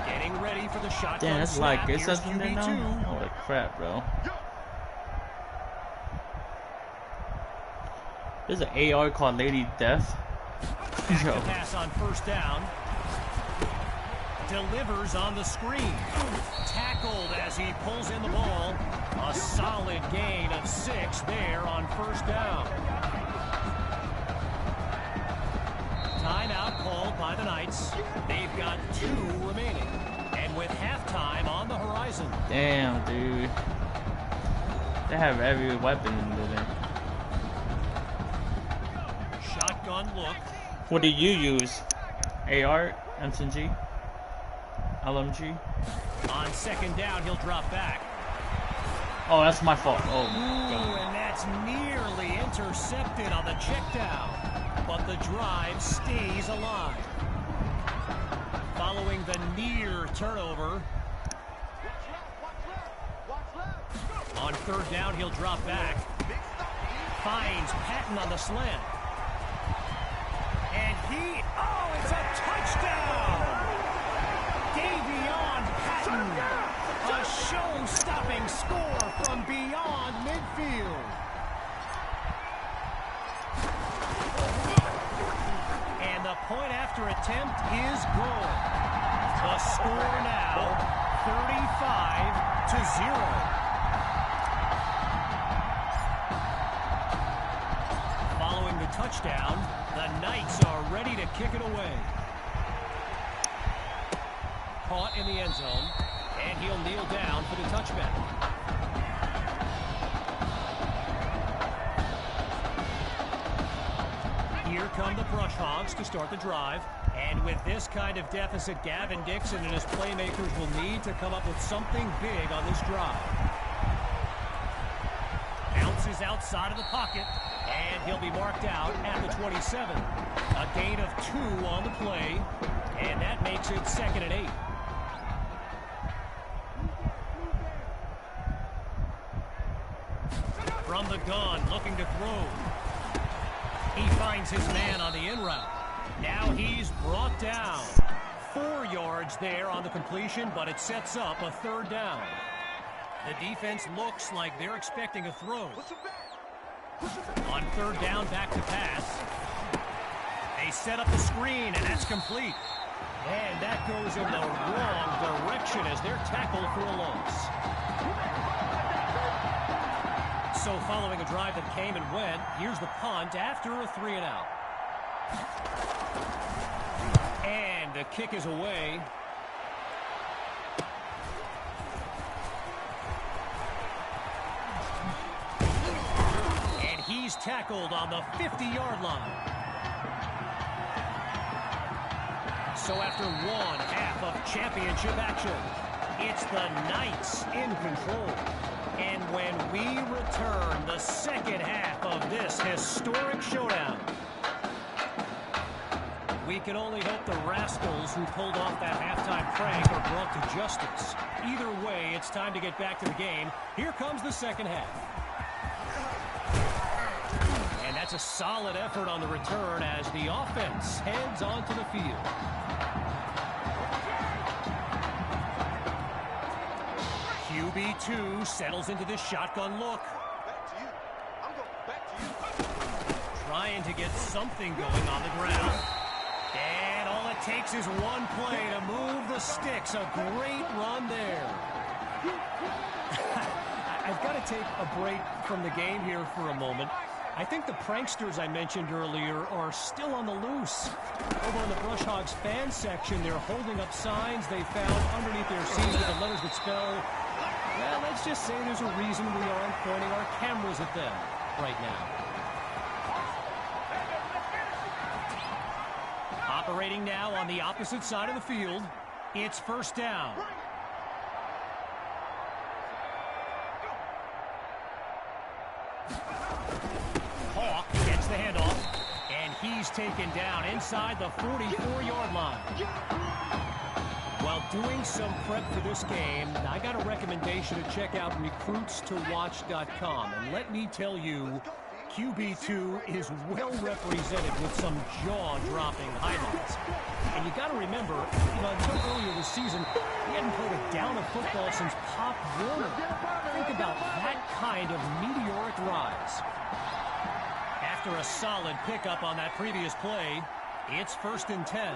Getting ready for the shotgun. Damn, it's snap. like, it's Here's something there now? Holy crap, bro. There's an AR called Lady Death. Yo. Pass on 1st down. Delivers on the screen. Tackled as he pulls in the ball. A solid gain of 6 there on 1st down. Timeout called by the Knights. They've got 2 remaining. And with halftime on the horizon. Damn, dude. They have every weapon in there. Look. What do you use? AR, MSG, LMG? On 2nd down, he'll drop back. Oh, that's my fault. Oh, ooh, and that's nearly intercepted on the check down. But the drive stays alive. Following the near turnover. On 3rd down, he'll drop back. Finds Patton on the slant. And it's a touchdown! Davion Patton, a show-stopping score from beyond midfield. And the point after attempt is good. The score now, 35-0. Following the touchdown, the Knights are ready to kick it away. caught in the end zone, and he'll kneel down for the touchback. Here come the Brush Hogs to start the drive. And with this kind of deficit, Gavin Dixon and his playmakers will need to come up with something big on this drive. Bounces outside of the pocket, and he'll be marked out at the 27. A gain of 2 on the play, and that makes it 2nd and 8. From the gun, looking to throw. He finds his man on the in route. Now he's brought down. 4 yards there on the completion, but it sets up a 3rd down. The defense looks like they're expecting a throw. On 3rd down, back to pass. They set up the screen, and that's complete. And that goes in the wrong direction as they're tackled for a loss. So following a drive that came and went, here's the punt after a 3 and out. And the kick is away. And he's tackled on the 50-yard line. So after 1 half of championship action, it's the Knights in control. And when we return, the 2nd half of this historic showdown, we can only hope the rascals who pulled off that halftime prank are brought to justice. Either way, it's time to get back to the game. Here comes the 2nd half. And that's a solid effort on the return as the offense heads onto the field. QB2 settles into this shotgun look. Trying to get something going on the ground. And all it takes is one play to move the sticks. A great run there. I've got to take a break from the game here for a moment. I think the pranksters I mentioned earlier are still on the loose. Over in the Brush Hogs fan section, they're holding up signs they found underneath their seats with the letters that spell, well, let's just say there's a reason we aren't pointing our cameras at them right now. Operating now on the opposite side of the field, it's 1st down. Hawk gets the handoff, and he's taken down inside the 44-yard line. While doing some prep for this game, I got a recommendation to check out recruitstowatch.com. And let me tell you, QB2 is well represented with some jaw-dropping highlights. And you got to remember, until earlier this season, he hadn't played a down of football since Pop Warner. Think about that kind of meteoric rise. After a solid pickup on that previous play, it's 1st and 10.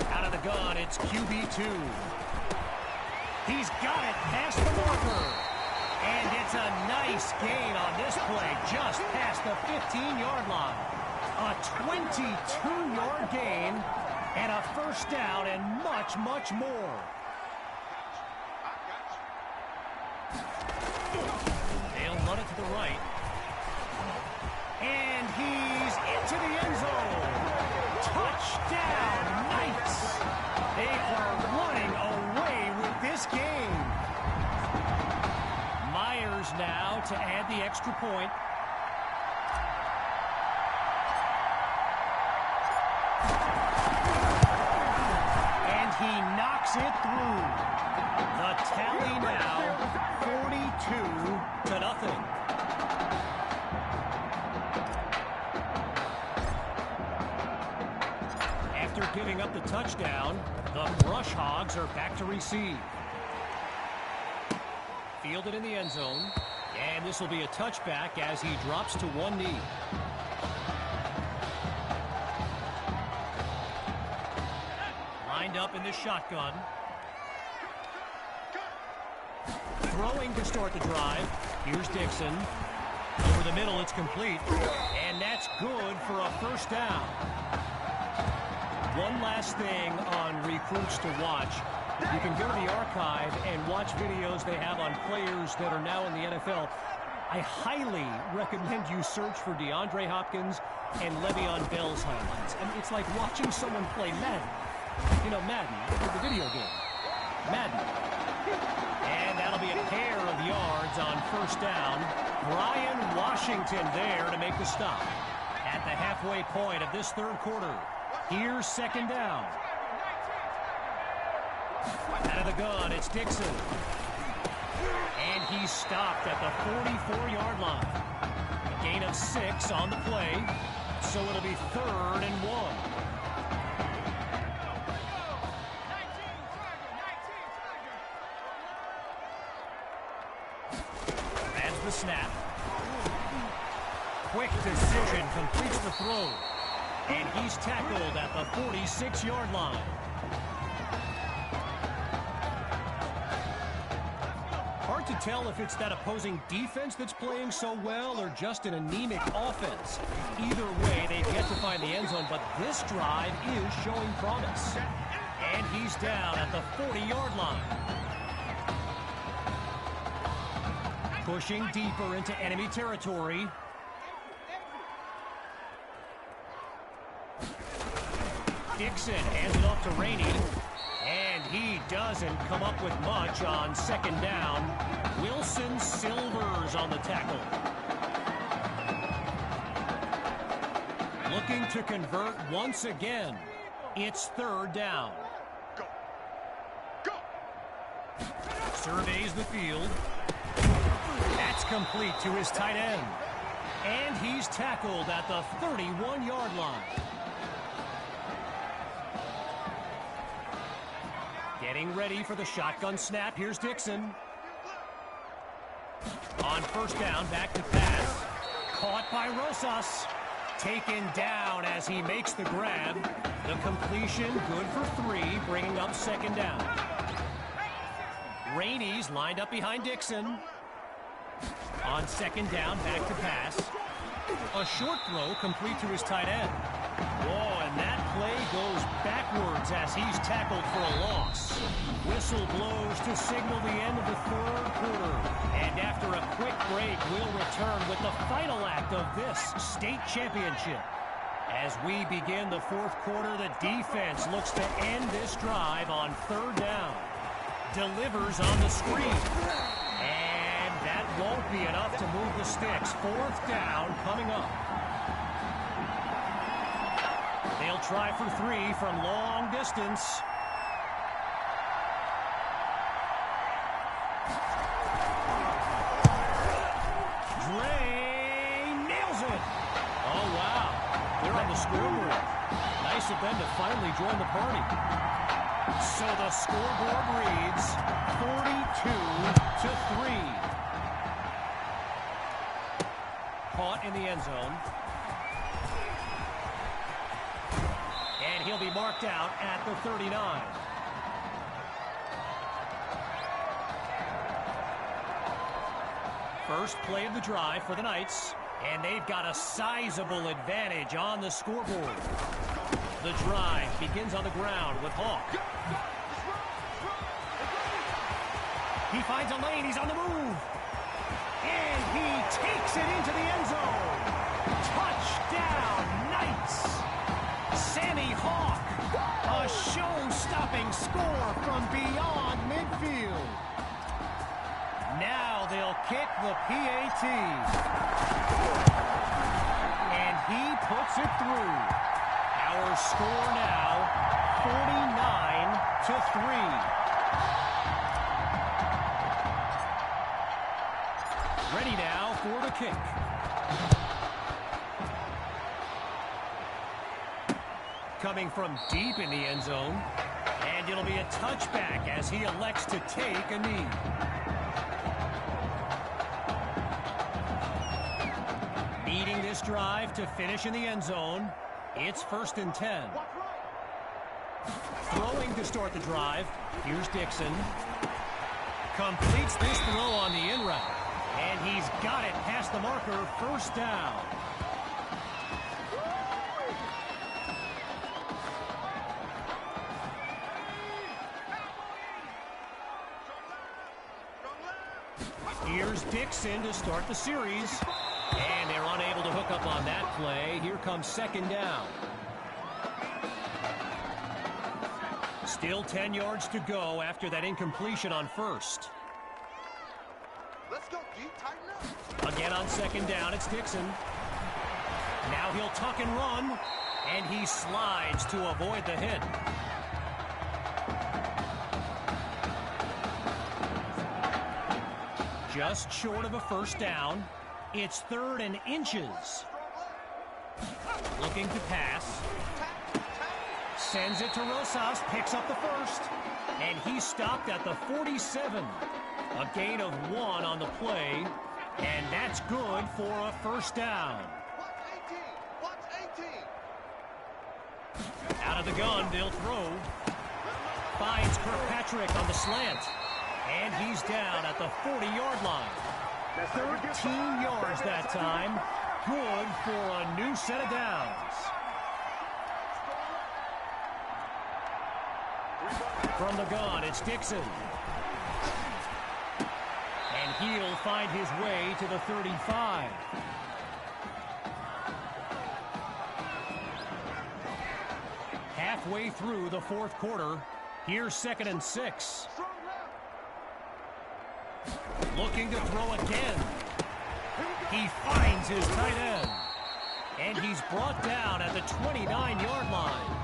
Out of the gun, it's QB2. He's got it past the marker. And it's a nice gain on this play, just past the 15-yard line. A 22-yard gain and a 1st down and much, much more. They'll run it to the right. And he's into the end zone. Touchdown, Knights. They are running away with this game. Myers now to add the extra point. And he knocks it through. The tally now 42-0. After giving up the touchdown, the Brush Hogs are back to receive. Fielded in the end zone, and this will be a touchback as he drops to one knee. Lined up in the shotgun. Throwing to start the drive. Here's Dixon. Over the middle, it's complete. And that's good for a 1st down. One last thing on recruits to watch. You can go to the archive and watch videos they have on players that are now in the NFL. I highly recommend you search for DeAndre Hopkins and Le'Veon Bell's highlights. I mean, it's like watching someone play Madden. You know, Madden, the video game. Madden. And that'll be a pair of yards on first down. Brian Washington there to make the stop. At the halfway point of this third quarter, here's second down. Out of the gun, it's Dixon. And he's stopped at the 44-yard line. A gain of 6 on the play, so it'll be 3rd and 1. That's the snap. Quick decision, completes the throw. And he's tackled at the 46-yard line. Hard to tell if it's that opposing defense that's playing so well or just an anemic offense. Either way, they've yet to find the end zone, but this drive is showing promise. And he's down at the 40-yard line. Pushing deeper into enemy territory. Dixon hands it off to Rainey. And he doesn't come up with much on second down. Wilson Silvers on the tackle. Looking to convert once again. It's 3rd down. Surveys the field. That's complete to his tight end. And he's tackled at the 31-yard line. Getting ready for the shotgun snap. Here's Dixon. On first down, back to pass. Caught by Rosas. Taken down as he makes the grab. The completion, good for 3, bringing up second down. Rainey's lined up behind Dixon. On second down, back to pass. A short throw complete to his tight end. Whoa, and that play goes backwards as he's tackled for a loss. Whistle blows to signal the end of the third quarter. And after a quick break, we'll return with the final act of this state championship. As we begin the fourth quarter, the defense looks to end this drive on 3rd down. Delivers on the screen. And that won't be enough to move the sticks. 4th down coming up. They'll try for 3 from long distance. Dre nails it. Oh, wow. They're on the scoreboard. Nice of them to finally join the party. So the scoreboard reads 42-3. Caught in the end zone. And he'll be marked out at the 39. First play of the drive for the Knights. And they've got a sizable advantage on the scoreboard. The drive begins on the ground with Hawk. He finds a lane. He's on the move. And he takes it into the end zone. Touchdown, Knights. Sammy Hawk. A show-stopping score from beyond midfield. Now they'll kick the PAT. And he puts it through. Our score now, 49-3. Ready now for the kick. Coming from deep in the end zone. And it'll be a touchback as he elects to take a knee. Needing this drive to finish in the end zone. It's 1st and 10. Throwing to start the drive. Here's Dixon. Completes this throw on the in route. And he's got it past the marker. 1st down. Here's Dixon to start the series. And they're unable to hook up on that play. Here comes second down. Still 10 yards to go after that incompletion on first. Let's go, G. Tighten up. Again on second down, it's Dixon. Now he'll tuck and run, and he slides to avoid the hit. Just short of a first down. It's 3rd and inches. Looking to pass. Sends it to Rosas, picks up the first, and he's stopped at the 47. A gain of 1 on the play, and that's good for a first down. Out of the gun, they'll throw. Finds Kirkpatrick on the slant, and he's down at the 40-yard line. 13 yards that time. Good for a new set of downs. From the gun, it's Dixon. And he'll find his way to the 35. Halfway through the 4th quarter, here's 2nd and 6. Looking to throw again. He finds his tight end. And he's brought down at the 29-yard line.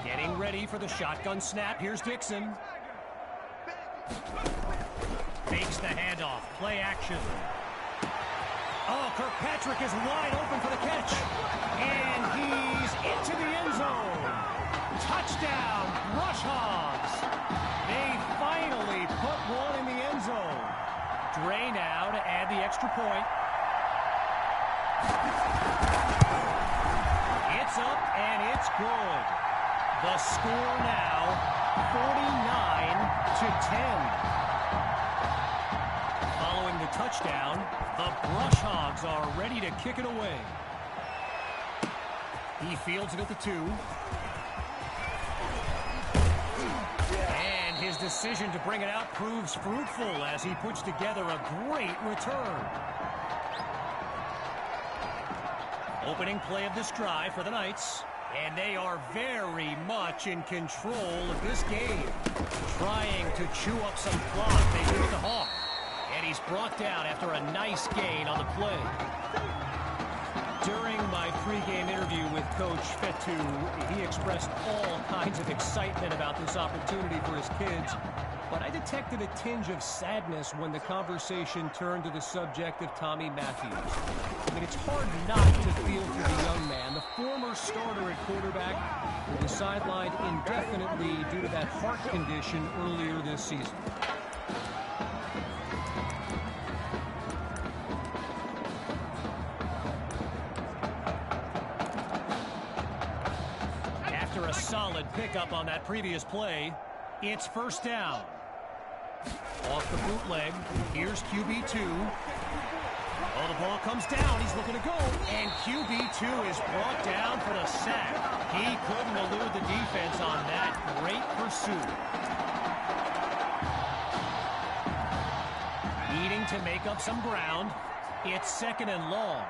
Getting ready for the shotgun snap. Here's Dixon. Fakes the handoff. Play action. Oh, Kirkpatrick is wide open for the catch. And he's into the end zone. Touchdown, Brush Hogs. They finally put one in the end zone. Dre now to add the extra point. It's up and it's good. The score now 49-10. Following the touchdown, the Brush Hogs are ready to kick it away. He fields it at the 2. And his decision to bring it out proves fruitful as he puts together a great return. Opening play of this drive for the Knights. And they are very much in control of this game. Trying to chew up some clock. They do with the Hawk. And he's brought down after a nice gain on the play. During my pregame interview with Coach Fetu, he expressed all kinds of excitement about this opportunity for his kids. But I detected a tinge of sadness when the conversation turned to the subject of Tommy Matthews. I mean, it's hard not to feel for the young man, the former starter at quarterback, who was sidelined indefinitely due to that heart condition earlier this season. After a solid pickup on that previous play, it's first down. Off the bootleg, here's QB2. Oh, the ball comes down, he's looking to go, and QB2 is brought down for the sack. He couldn't elude the defense on that great pursuit. Needing to make up some ground, it's 2nd and long.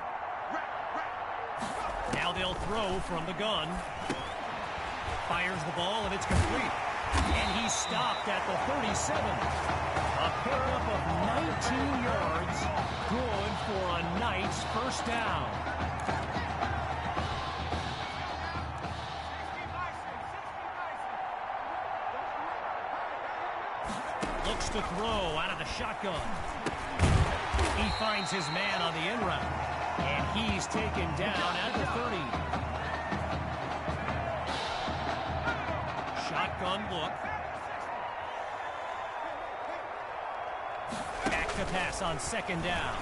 Now they'll throw from the gun. Fires the ball, and it's complete. And he's stopped at the 37. A pickup of 19 yards. Good for a Knights first down. Looks to throw out of the shotgun. He finds his man on the end route. And he's taken down at the 30. Shotgun look. Back to pass on 2nd down.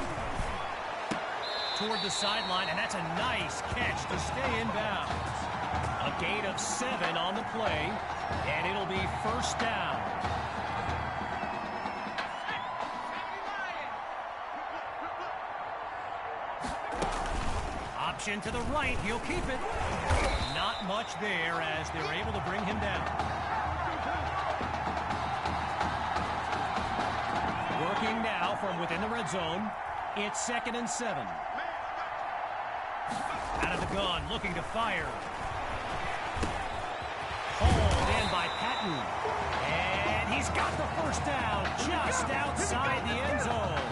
Toward the sideline, and that's a nice catch to stay in bounds. A gain of 7 on the play, and it'll be first down. option to the right. He'll keep it. Not much there as they're able to bring him down. Working now from within the red zone. It's 2nd and 7. Out of the gun, looking to fire. Hauled in by Patton. And he's got the first down just outside the end zone.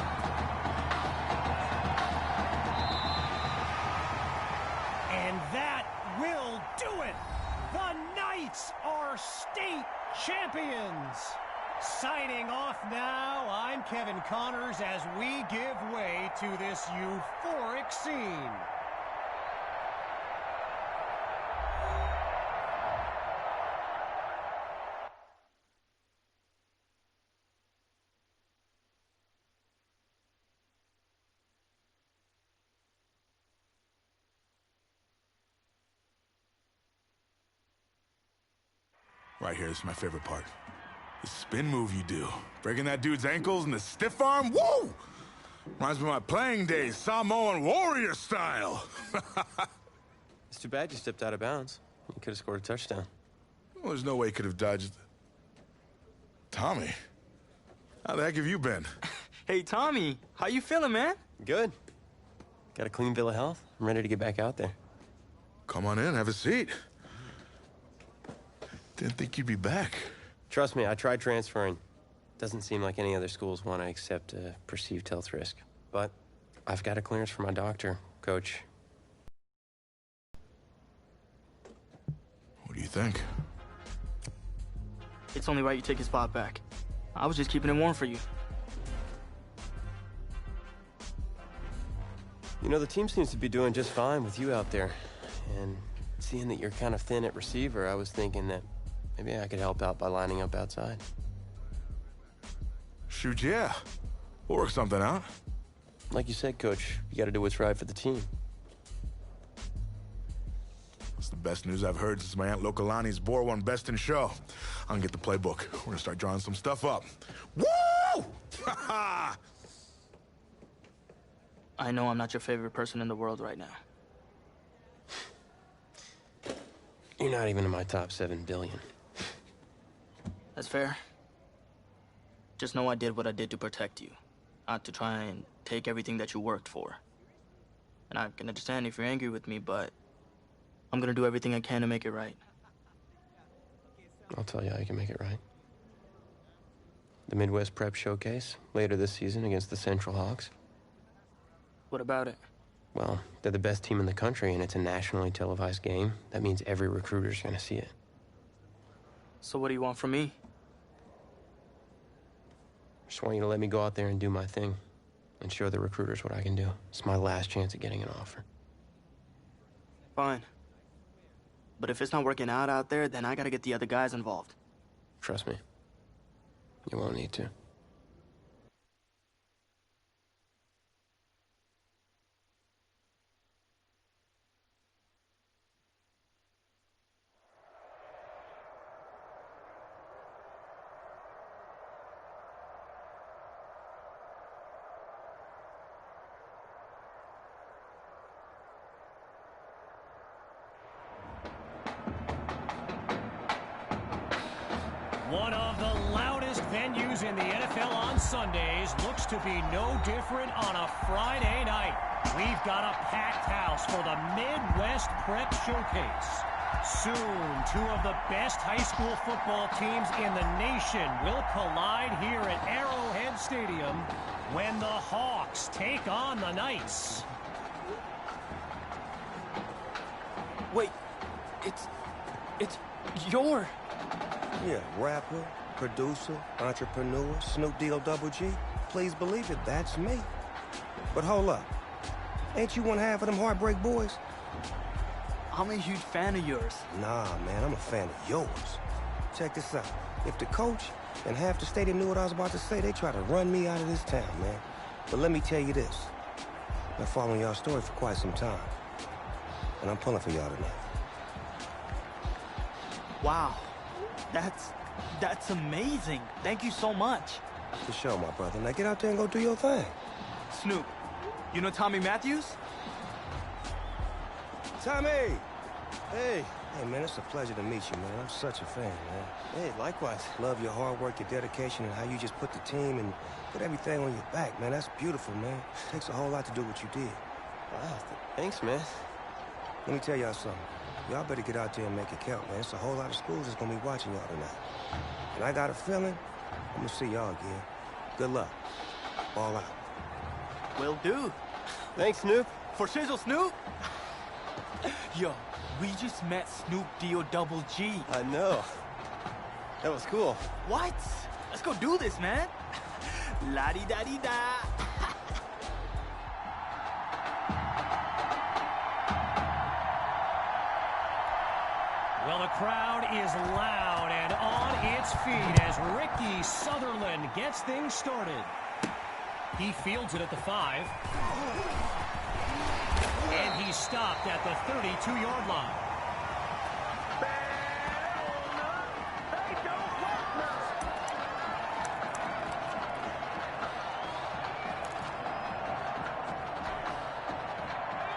And that will do it. The Knights are state champions. Signing off now, I'm Kevin Connors as we give way to this euphoric scene. Right here, this is my favorite part. The spin move you do. Breaking that dude's ankles and the stiff arm, woo! Reminds me of my playing days, Samoan warrior style. It's too bad you stepped out of bounds. You could have scored a touchdown. Well, there's no way he could have dodged. Tommy, how the heck have you been? Hey, Tommy, how you feeling, man? Good. Got a clean bill of health. I'm ready to get back out there. Come on in, have a seat. Didn't think you'd be back. Trust me, I tried transferring. Doesn't seem like any other schools want to accept a perceived health risk. But I've got a clearance from my doctor, Coach. What do you think? It's only right you take his spot back. I was just keeping it warm for you. You know, the team seems to be doing just fine with you out there. And seeing that you're kind of thin at receiver, I was thinking that maybe I could help out by lining up outside. Shoot, yeah. We'll work something out. Like you said, Coach, you got to do what's right for the team. It's the best news I've heard since my Aunt Lokalani's Boar won Best in Show. I'm gonna get the playbook. We're gonna start drawing some stuff up. Woo! I know I'm not your favorite person in the world right now. You're not even in my top 7 billion. That's fair. Just know I did what I did to protect you, not to try and take everything that you worked for. And I can understand if you're angry with me, but I'm gonna do everything I can to make it right. I'll tell you how you can make it right. The Midwest Prep Showcase, later this season against the Central Hawks. What about it? Well, they're the best team in the country, and it's a nationally televised game. That means every recruiter's gonna see it. So what do you want from me? Just want you to let me go out there and do my thing and show the recruiters what I can do. It's my last chance at getting an offer. Fine. But if it's not working out there, then I gotta get the other guys involved. Trust me. You won't need to. One of the loudest venues in the NFL on Sundays looks to be no different on a Friday night. We've got a packed house for the Midwest Prep Showcase. Soon, 2 of the best high school football teams in the nation will collide here at Arrowhead Stadium when the Hawks take on the Knights. Wait, it's your... Yeah, rapper, producer, entrepreneur, Snoop D-O-double-G. Please believe it, that's me. But hold up. Ain't you one half of them Heartbreak Boys? I'm a huge fan of yours. Nah, man, I'm a fan of yours. Check this out. If the coach and half the stadium knew what I was about to say, they tried to run me out of this town, man. But let me tell you this. I've been following y'all's story for quite some time. And I'm pulling for y'all tonight. Wow. That's amazing. Thank you so much. For sure, my brother. Now get out there and go do your thing. Snoop, you know Tommy Matthews? Tommy! Hey. Hey, man, it's a pleasure to meet you, man. I'm such a fan, man. Hey, likewise. Love your hard work, your dedication, and how you just put the team and put everything on your back, man. That's beautiful, man. Takes a whole lot to do what you did. Wow, thanks, man. Let me tell y'all something. Y'all better get out there and make it count, man. It's a whole lot of schools that's gonna be watching y'all tonight. And I got a feeling I'm gonna see y'all again. Good luck. Ball out. Will do. Thanks, Snoop. For Shizzle, Snoop. Yo, we just met Snoop D-O-double G. I know. That was cool. What? Let's go do this, man. La-di-da-di-da. Well, the crowd is loud and on its feet as Ricky Sutherland gets things started. He fields it at the 5. And he's stopped at the 32-yard line.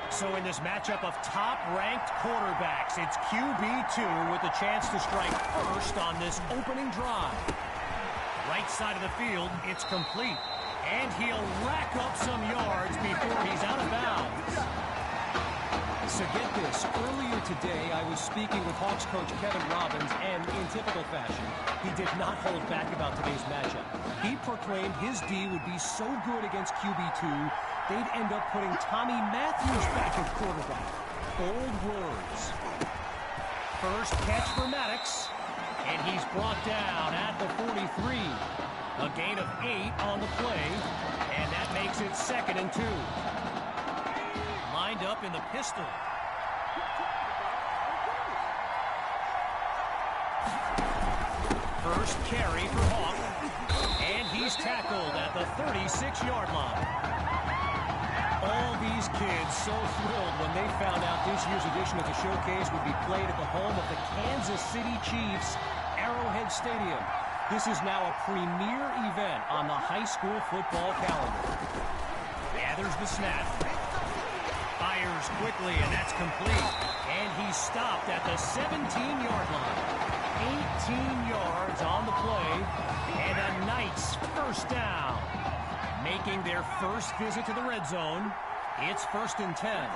So in this matchup of top-ranked quarterbacks, it's QB2 with the chance to strike first on this opening drive. Right side of the field, it's complete. And he'll rack up some yards before he's out of bounds. So get this, earlier today I was speaking with Hawks coach Kevin Robbins, and in typical fashion, he did not hold back about today's matchup. He proclaimed his D would be so good against QB2, they'd end up putting Tommy Matthews back at quarterback. Bold words. First catch for Maddox, and he's brought down at the 43. A gain of 8 on the play, and that makes it 2nd and 2. Lined up in the pistol. First carry for Hawk, and he's tackled at the 36-yard line. All these kids so thrilled when they found out this year's edition of the showcase would be played at the home of the Kansas City Chiefs, Arrowhead Stadium. This is now a premier event on the high school football calendar. Gathers the snap. Fires quickly, and that's complete. And he's stopped at the 17-yard line. 18 yards on the play, and a Knights first down. Making their first visit to the red zone, it's 1st and 10.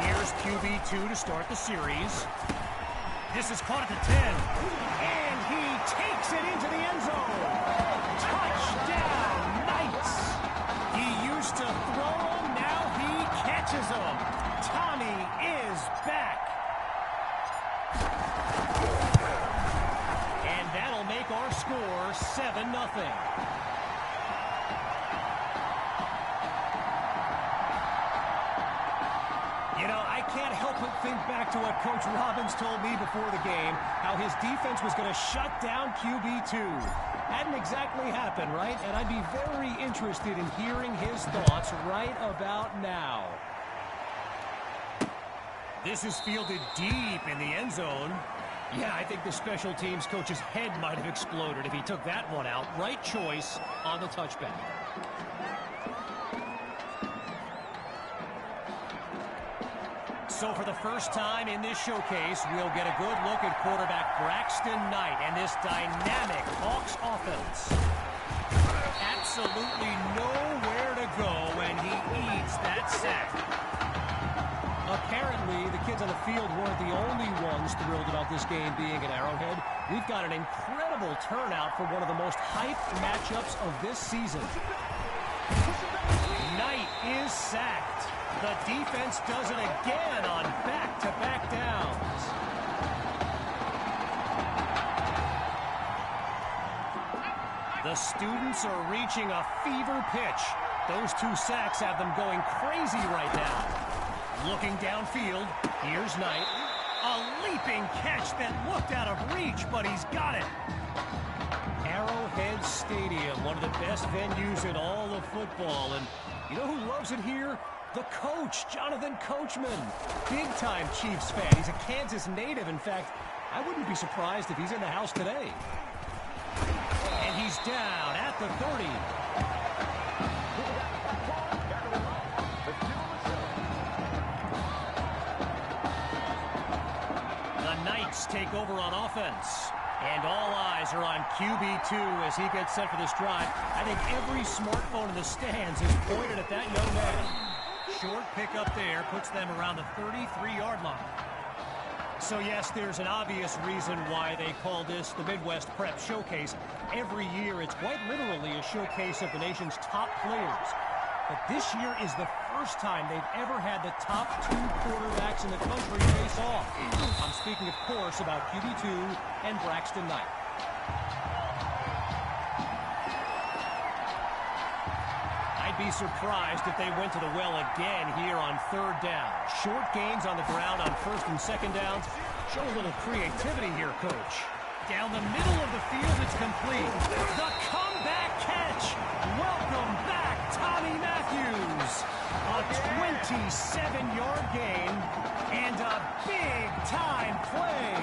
Here's QB2 to start the series. This is caught at the 10, and he takes it into the end zone. Touchdown, Knights. He used to throw them, now he catches them. Tommy is back. And that'll make our score 7-0. You know, I can't help but think back to what Coach Robbins told me before the game, how his defense was going to shut down QB2. Hadn't exactly happened, right? And I'd be very interested in hearing his thoughts right about now. This is fielded deep in the end zone. Yeah, I think the special teams coach's head might have exploded if he took that one out. Right choice on the touchback. So for the first time in this showcase, we'll get a good look at quarterback Braxton Knight and this dynamic Hawks offense. Absolutely nowhere to go, and he eats that sack. Apparently, the kids on the field weren't the only ones thrilled about this game being at Arrowhead. We've got an incredible turnout for one of the most hyped matchups of this season. Knight is sacked. The defense does it again on back-to-back downs. The students are reaching a fever pitch. Those 2 sacks have them going crazy right now. Looking downfield, here's Knight. A leaping catch that looked out of reach, but he's got it. Arrowhead Stadium, one of the best venues in all of football. And you know who loves it here? The coach, Jonathan Coachman. Big-time Chiefs fan. He's a Kansas native. In fact, I wouldn't be surprised if he's in the house today. And he's down at the 30. Knights take over on offense. And all eyes are on QB2 as he gets set for this drive. I think every smartphone in the stands is pointed at that young man. Short pickup there puts them around the 33-yard line. So yes, there's an obvious reason why they call this the Midwest Prep Showcase. Every year, it's quite literally a showcase of the nation's top players. But this year is the first time they've ever had the top 2 quarterbacks in the country face off. I'm speaking, of course, about QB2 and Braxton Knight. I'd be surprised if they went to the well again here on 3rd down. Short gains on the ground on 1st and 2nd downs. Show a little creativity here, Coach. Down the middle of the field, it's complete. The comeback catch. Welcome back, Tommy Matthews. A 27-yard gain and a big-time play.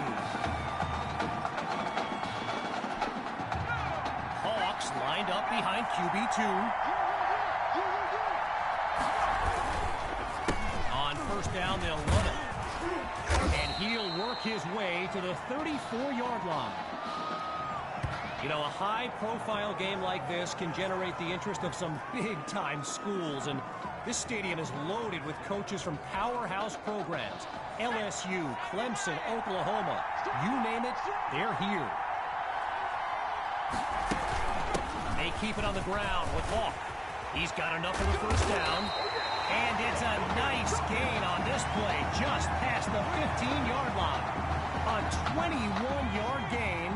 Hawks lined up behind QB2. On 1st down, they'll run it. And he'll work his way to the 34-yard line. You know, a high-profile game like this can generate the interest of some big-time schools, and this stadium is loaded with coaches from powerhouse programs. LSU, Clemson, Oklahoma, you name it, they're here. They keep it on the ground with Hawk. He's got enough for the 1st down. And it's a nice gain on this play, just past the 15-yard line. A 21-yard gain,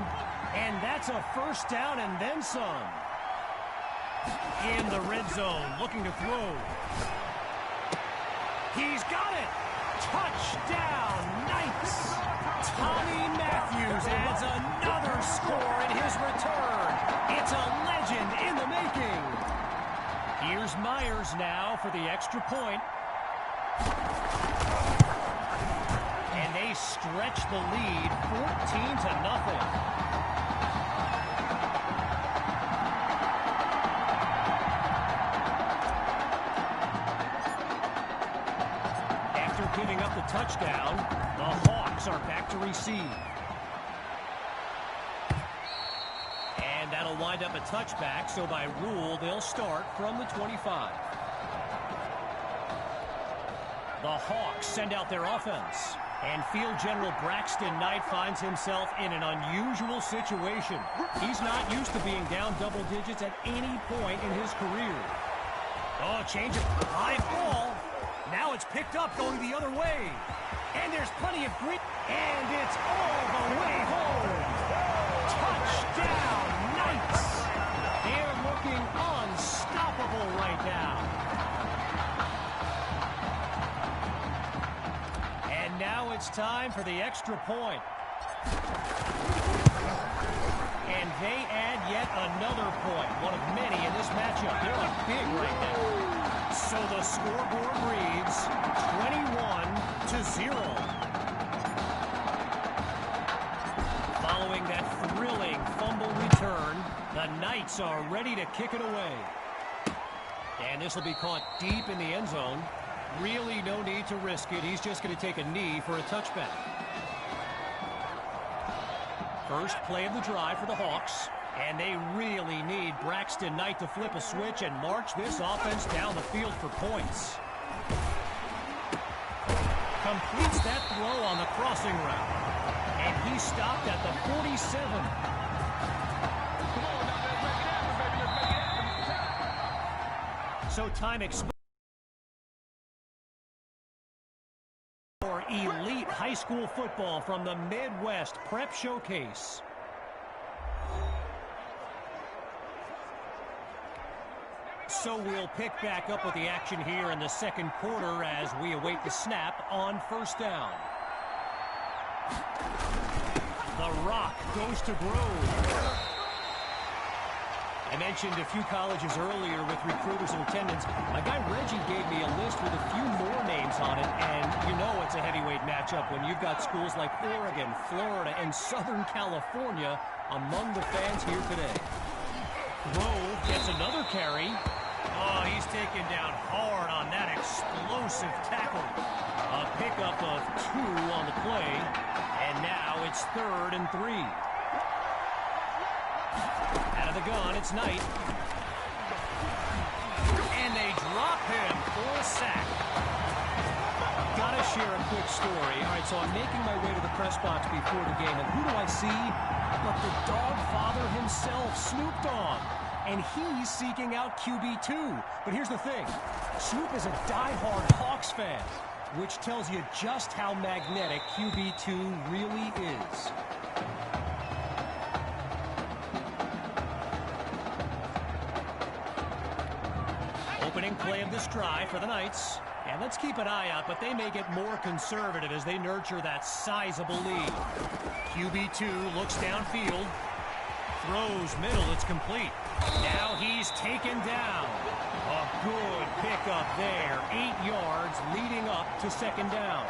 and that's a 1st down and then some. In the red zone, looking to throw. He's got it! Touchdown, Knights! Tommy Matthews adds another score in his return. It's a legend in the making. Here's Myers now for the extra point. And they stretch the lead 14-0. After giving up the touchdown, the Hawks are back to receive. And that'll wind up a touchback, so by rule, they'll start from the 25. The Hawks send out their offense. And field general Braxton Knight finds himself in an unusual situation. He's not used to being down double digits at any point in his career. Oh, change of high ball. Now it's picked up going the other way. And there's plenty of green. And it's all the way home. Touchdown, Knights. They're looking unstoppable right now. And now it's time for the extra point. And they add yet another point, one of many in this matchup. They're up big right now. So the scoreboard reads 21-0. Following that thrilling fumble return, the Knights are ready to kick it away. And this will be caught deep in the end zone. Really no need to risk it. He's just going to take a knee for a touchback. First play of the drive for the Hawks. And they really need Braxton Knight to flip a switch and march this offense down the field for points. Completes that throw on the crossing route. And he stopped at the 47. So time expired for elite high school football from the Midwest Prep Showcase. So we'll pick back up with the action here in the second quarter as we await the snap on first down. The rock goes to Grove. I mentioned a few colleges earlier with recruiters in attendance. My guy Reggie gave me a list with a few more names on it, and you know it's a heavyweight matchup when you've got schools like Oregon, Florida, and Southern California among the fans here today. Grove gets another carry. Oh, he's taken down hard on that explosive tackle. A pickup of 2 on the play, and now 3rd and 3. Out of the gun, it's Knight. And they drop him for a sack. Gotta share a quick story. All right, so I'm making my way to the press box before the game, and who do I see? But the dog father himself, Snoop Dogg. And he's seeking out QB2. But here's the thing. Snoop is a diehard Hawks fan, which tells you just how magnetic QB2 really is. Opening play of this drive for the Knights. And let's keep an eye out, but they may get more conservative as they nurture that sizable lead. QB2 looks downfield. Throws middle, it's complete. Now he's taken down. A good pickup there. 8 yards leading up to 2nd down.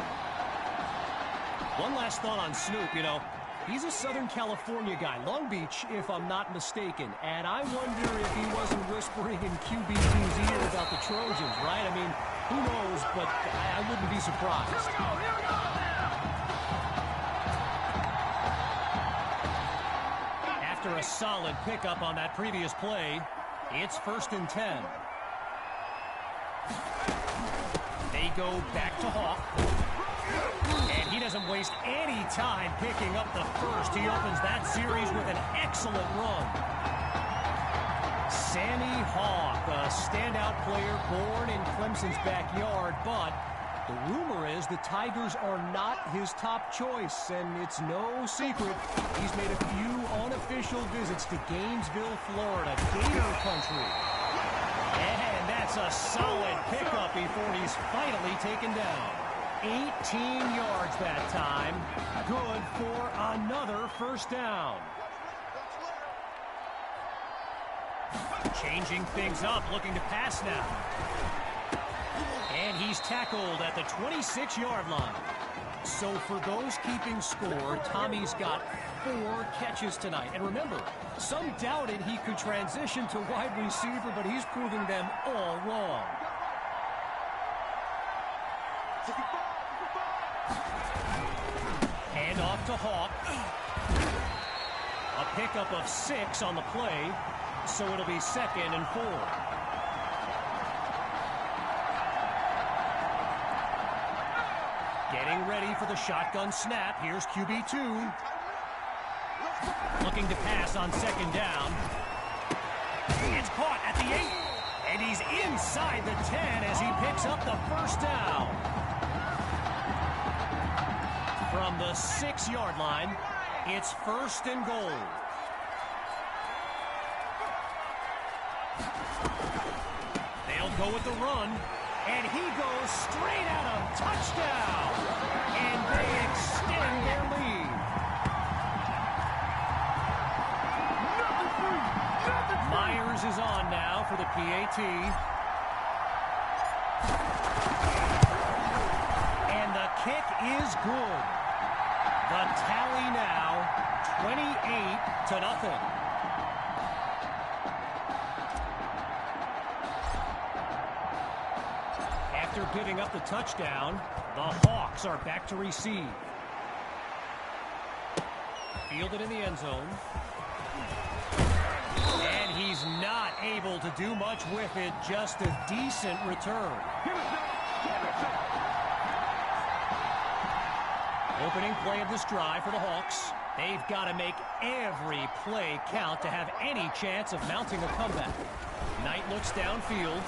One last thought on Snoop, you know. He's a Southern California guy, Long Beach, if I'm not mistaken. And I wonder if he wasn't whispering in QB2's ear about the Trojans, right? I mean, who knows, but I wouldn't be surprised. Here we go, here we go. After a solid pickup on that previous play, it's 1st and 10. They go back to Hawk. And he doesn't waste any time picking up the first. He opens that series with an excellent run. Sammy Hawk, a standout player born in Clemson's backyard, but the rumor is the Tigers are not his top choice, and it's no secret he's made a few unofficial visits to Gainesville, Florida, Gator country. And that's a solid pickup before he's finally taken down. 18 yards that time. Good for another 1st down. Changing things up, looking to pass now. And he's tackled at the 26-yard line. So for those keeping score, Tommy's got 4 catches tonight. And remember, some doubted he could transition to wide receiver, but he's proving them all wrong. Hand off to Hawk. A pickup of 6 on the play, so it'll be 2nd and 4. Getting ready for the shotgun snap. Here's QB2. Looking to pass on 2nd down. It's caught at the 8. And he's inside the 10 as he picks up the 1st down. From the 6-yard line, it's 1st and goal. They'll go with the run, and he goes straight at him. Touchdown! And they extend their lead. Myers is on now for the PAT. And the kick is good. The tally now, 28-0. After giving up the touchdown, the Hawks are back to receive. Fielded in the end zone. And he's not able to do much with it, just a decent return. Opening play of this drive for the Hawks. They've got to make every play count to have any chance of mounting a comeback. Knight looks downfield.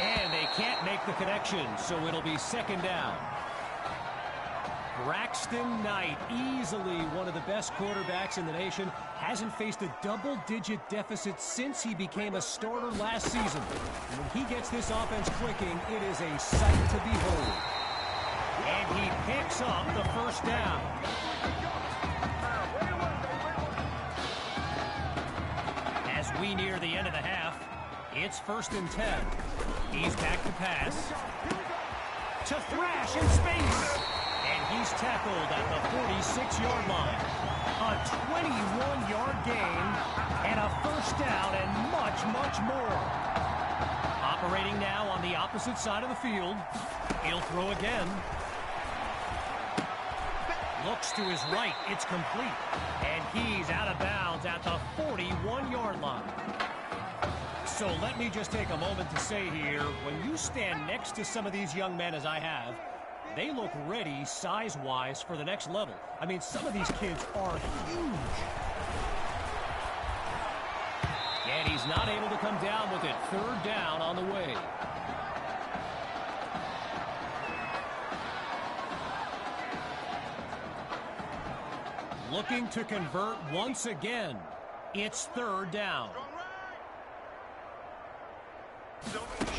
And they can't make the connection, so it'll be 2nd down. Braxton Knight, easily one of the best quarterbacks in the nation, hasn't faced a double-digit deficit since he became a starter last season. And when he gets this offense clicking, it is a sight to behold. And he picks up the 1st down. As we near the end of the half, it's 1st and 10. He's back to pass. To thrash in space. And he's tackled at the 46-yard line. A 21-yard gain and a 1st down and much, much more. Operating now on the opposite side of the field. He'll throw again. Looks to his right. It's complete. And he's out of bounds at the 41-yard line. So let me just take a moment to say here, when you stand next to some of these young men as I have, they look ready size-wise for the next level. I mean, some of these kids are huge. And he's not able to come down with it. Third down on the way. Looking to convert once again. It's third down.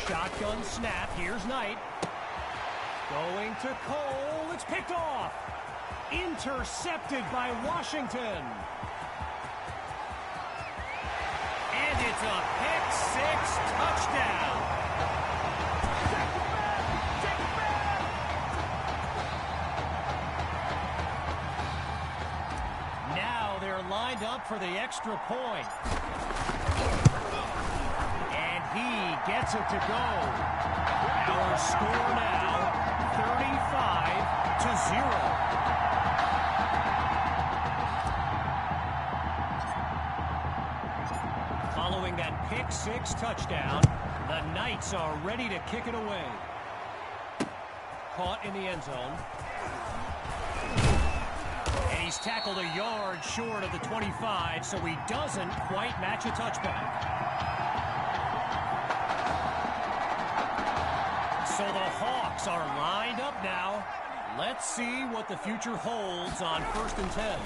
Shotgun snap. Here's Knight. Going to Cole. It's picked off. Intercepted by Washington. And it's a pick-six touchdown. Now they're lined up for the extra point. And he gets it to go. Our score now, 35-0. Following that pick-six touchdown, the Knights are ready to kick it away. Caught in the end zone. And he's tackled a yard short of the 25, so he doesn't quite match a touchback. So the Hawks are lined up now. Let's see what the future holds on 1st and 10.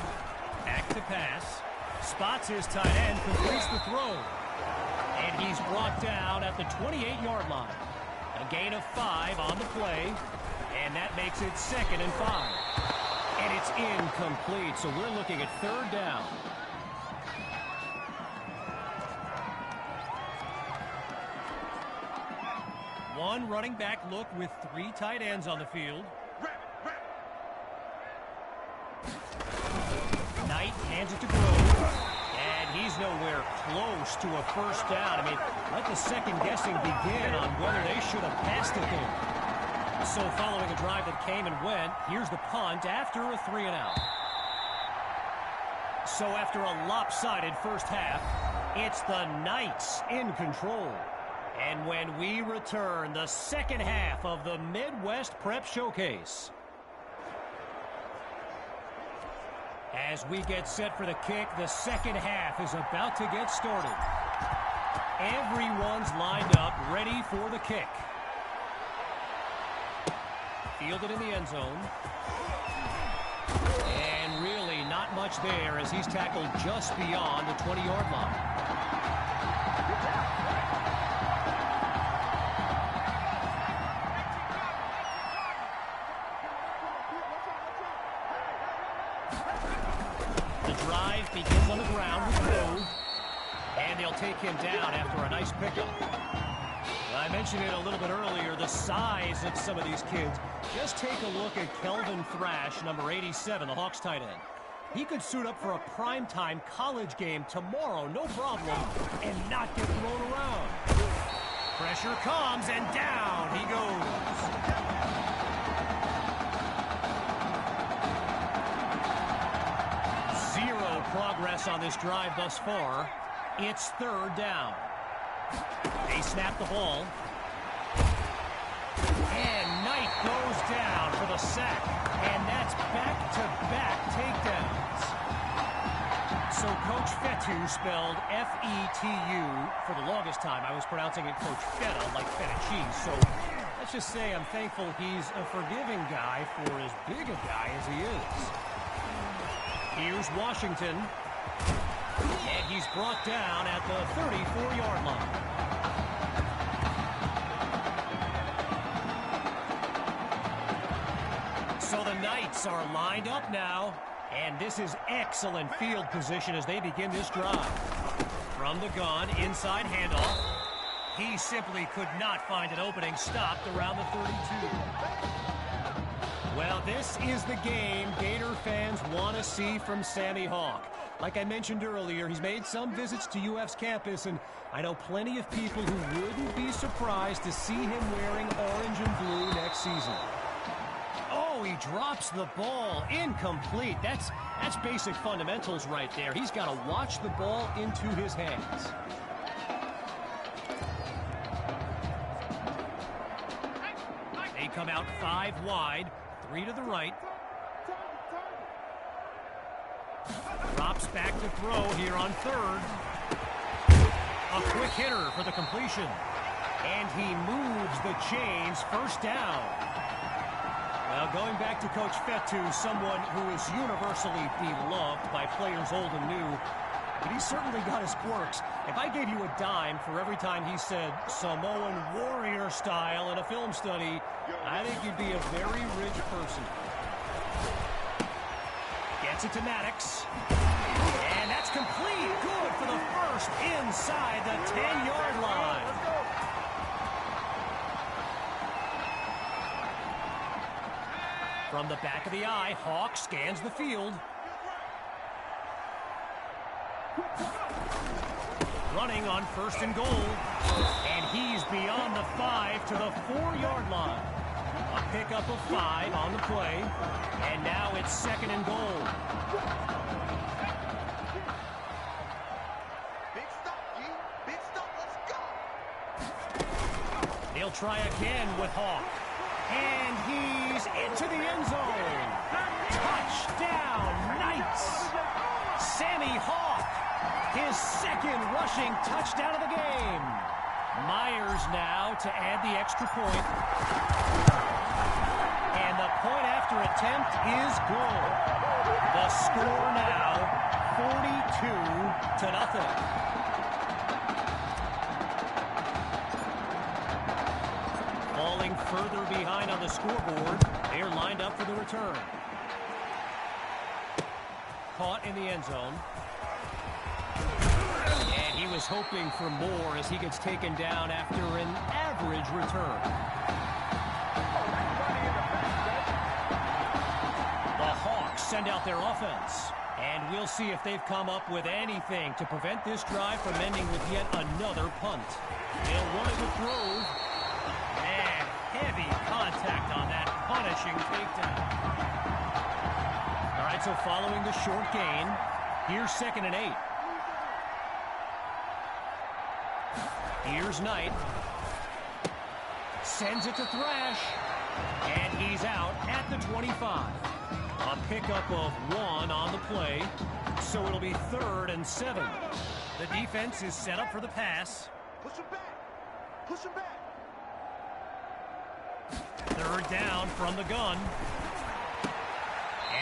Back to pass. Spots his tight end, completes the throw. And he's brought down at the 28-yard line. A gain of 5 on the play. And that makes it 2nd and 5. And it's incomplete, so we're looking at third down. One running back look with 3 tight ends on the field. Knight hands it to Grove. And he's nowhere close to a first down. I mean, let the second guessing begin on whether they should have passed it there. So following a drive that came and went, here's the punt after a 3-and-out. So after a lopsided first half, it's the Knights in control. And when we return, the second half of the Midwest Prep Showcase. As we get set for the kick, the second half is about to get started. Everyone's lined up, ready for the kick. Fielded in the end zone. And really not much there as he's tackled just beyond the 20-yard line. Begins on the ground with Grove, and they'll take him down after a nice pickup. I mentioned it a little bit earlier, the size of some of these kids. Just take a look at Kelvin Thrash, number 87, the Hawks tight end. He could suit up for a primetime college game tomorrow, no problem, and not get thrown around. Pressure comes, and down he goes. Progress on this drive thus far. It's third down. They snap the ball. And Knight goes down for the sack. And that's back-to-back takedowns. So Coach Fetu, spelled F-E-T-U, for the longest time I was pronouncing it Coach Feta, like feta cheese. So let's just say I'm thankful he's a forgiving guy for as big a guy as he is. Here's Washington, and he's brought down at the 34-yard line. So the Knights are lined up now, and this is excellent field position as they begin this drive. From the gun, inside handoff. He simply could not find an opening, stopped around the 32. Well, this is the game Gator fans want to see from Sammy Hawk. Like I mentioned earlier, he's made some visits to UF's campus, and I know plenty of people who wouldn't be surprised to see him wearing orange and blue next season. Oh, Oh, he drops the ball. Incomplete. That's basic fundamentals right there. He's got to watch the ball into his hands. They come out 5 wide, 3 to the right. Drops back to throw here on 3rd. A quick hitter for the completion. And he moves the chains. First down. Well, going back to Coach Fetu, someone who is universally beloved by players old and new, but he's certainly got his quirks. If I gave you a dime for every time he said Samoan warrior style in a film study, I think you'd be a very rich person. Gets it to Maddox. And that's complete. Good for the first inside the 10-yard line. From the back of the eye, Hawk scans the field. Running on 1st and goal. And he's beyond the 5 to the 4-yard line. A pickup of 5 on the play. And now it's 2nd and goal. Big stop, let's go! They'll try again with Hawk. And he's into the end zone. Touchdown, Knights. Sammy Hawk, his 2nd rushing touchdown of the game. Myers now to add the extra point. And the point after attempt is good. The score now 42-0. Falling further behind on the scoreboard. They're lined up for the return. Caught in the end zone. And he was hoping for more as he gets taken down after an average return. The Hawks send out their offense. And we'll see if they've come up with anything to prevent this drive from ending with yet another punt. They'll run it with Grove. And heavy contact on that punishing takedown. All right, so following the short gain, here's 2nd and 8. Here's Knight. Sends it to Thrash. And he's out at the 25. A pickup of 1 on the play. So it'll be 3rd and 7. The defense is set up for the pass. Push him back! Push him back! 3rd down from the gun.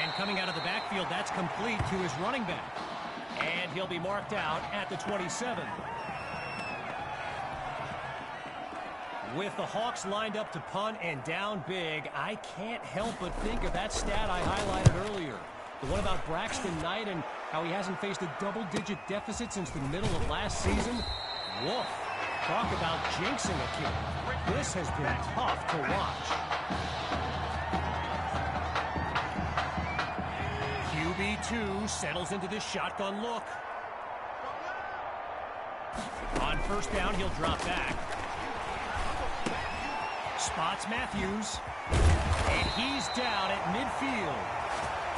And coming out of the backfield, that's complete to his running back. And he'll be marked out at the 27. With the Hawks lined up to punt and down big, I can't help but think of that stat I highlighted earlier. The one about Braxton Knight and how he hasn't faced a double-digit deficit since the middle of last season. Woof. Talk about jinxing a kid. This has been tough to watch. QB2 settles into this shotgun look. On 1st down, he'll drop back. Spots Matthews. And he's down at midfield.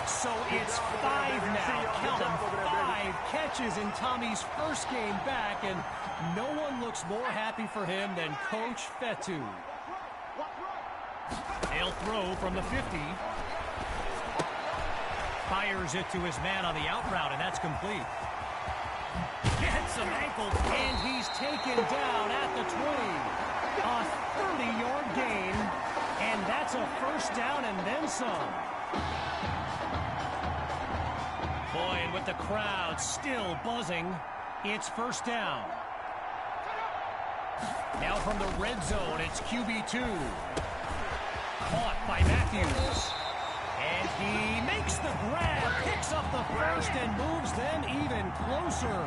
So it's 5 now. Count them, 5 catches in Tommy's first game back, and no one looks more happy for him than Coach Fetu. They'll throw from the 50. Fires it to his man on the out route, and that's complete. Gets some ankle, and he's taken down at the 20. A 30-yard gain, and that's a 1st down and then some. Boy, and with the crowd still buzzing, it's 1st down. Now from the red zone, it's QB2. Caught by Matthews. And he makes the grab, picks up the 1st, and moves them even closer.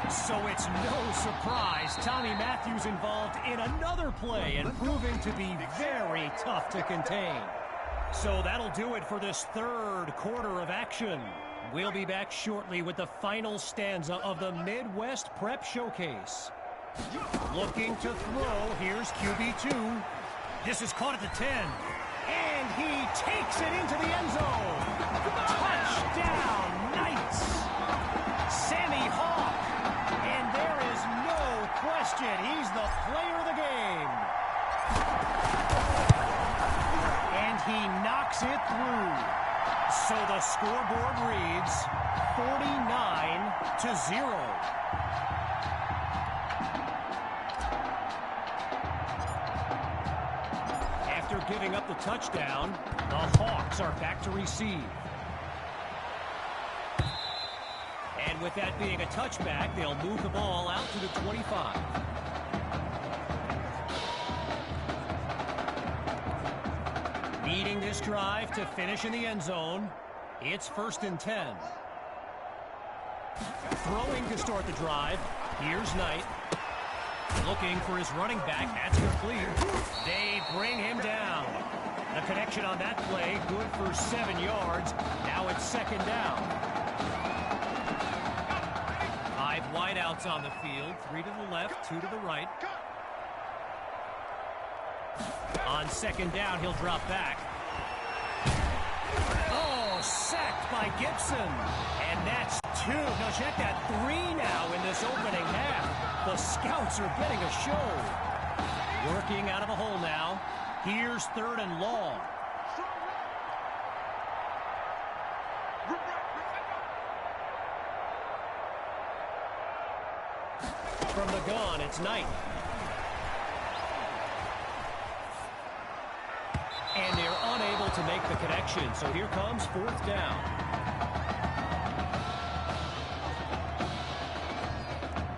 So it's no surprise Tommy Matthews involved in another play and proving to be very tough to contain. So that'll do it for this 3rd quarter of action. We'll be back shortly with the final stanza of the Midwest Prep Showcase. Looking to throw, here's QB2. This is caught at the 10. And And he takes it into the end zone. Touchdown, Knights. Sammy Hawk. And there is no question he's the player of the game. And he knocks it through. So the scoreboard reads 49-0. After giving up the touchdown, the Hawks are back to receive. And with that being a touchback, they'll move the ball out to the 25. Needing this drive to finish in the end zone, it's 1st and 10. Throwing to start the drive, here's Knight. Looking for his running back, that's complete. They bring him down. The connection on that play, good for 7 yards. Now it's 2nd down. 5 wideouts on the field, 3 to the left, 2 to the right. On 2nd down, he'll drop back. Oh, sacked by Gibson. And that's 2. No, check that. 3 now in this opening half. The Scouts are getting a show. Working out of the hole now. Here's 3rd and long. From the gun, it's Knight. And they're unable to make the connection, so here comes 4th down.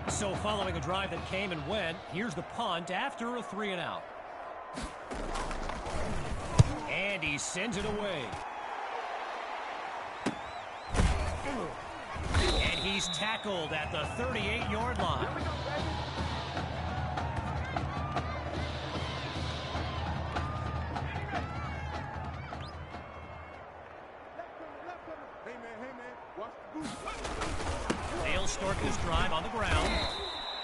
So following a drive that came and went, here's the punt after a 3-and-out. And he sends it away. And he's tackled at the 38-yard line. They'll start this drive on the ground.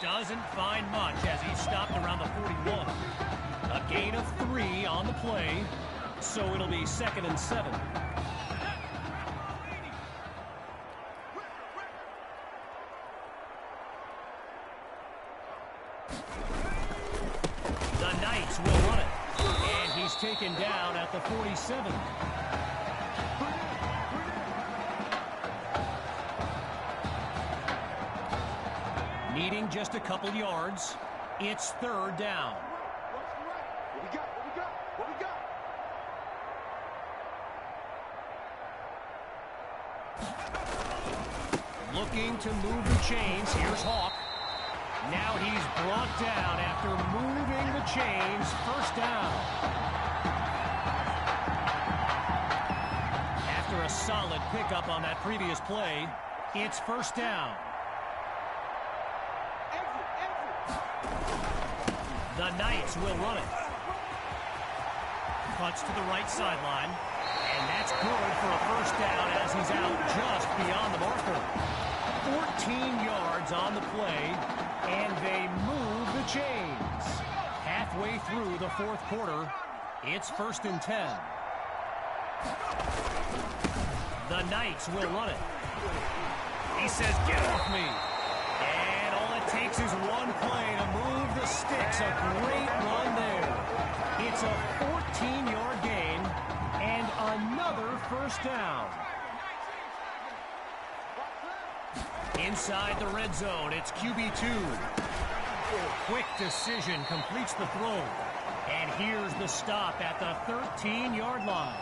Doesn't find much as he's stopped around the 41. A gain of 3 on the play, so it'll be 2nd and 7. The Knights will run it, and he's taken down at the 47. Needing just a couple yards. It's 3rd down. What we got? What we got? What we got? Looking to move the chains. Here's Hawk. Now he's brought down after moving the chains. 1st down. After a solid pickup on that previous play, it's 1st down. The Knights will run it. Cuts to the right sideline. And that's good for a 1st down as he's out just beyond the marker. 14 yards on the play, and they move the chains. Halfway through the 4th quarter, it's 1st and 10. The Knights will run it. He says, "Get off me." And all it takes is one play to move the sticks. A great run there. It's a 14-yard gain and another 1st down. Inside the red zone, it's QB2. Quick decision completes the throw. And here's the stop at the 13-yard line.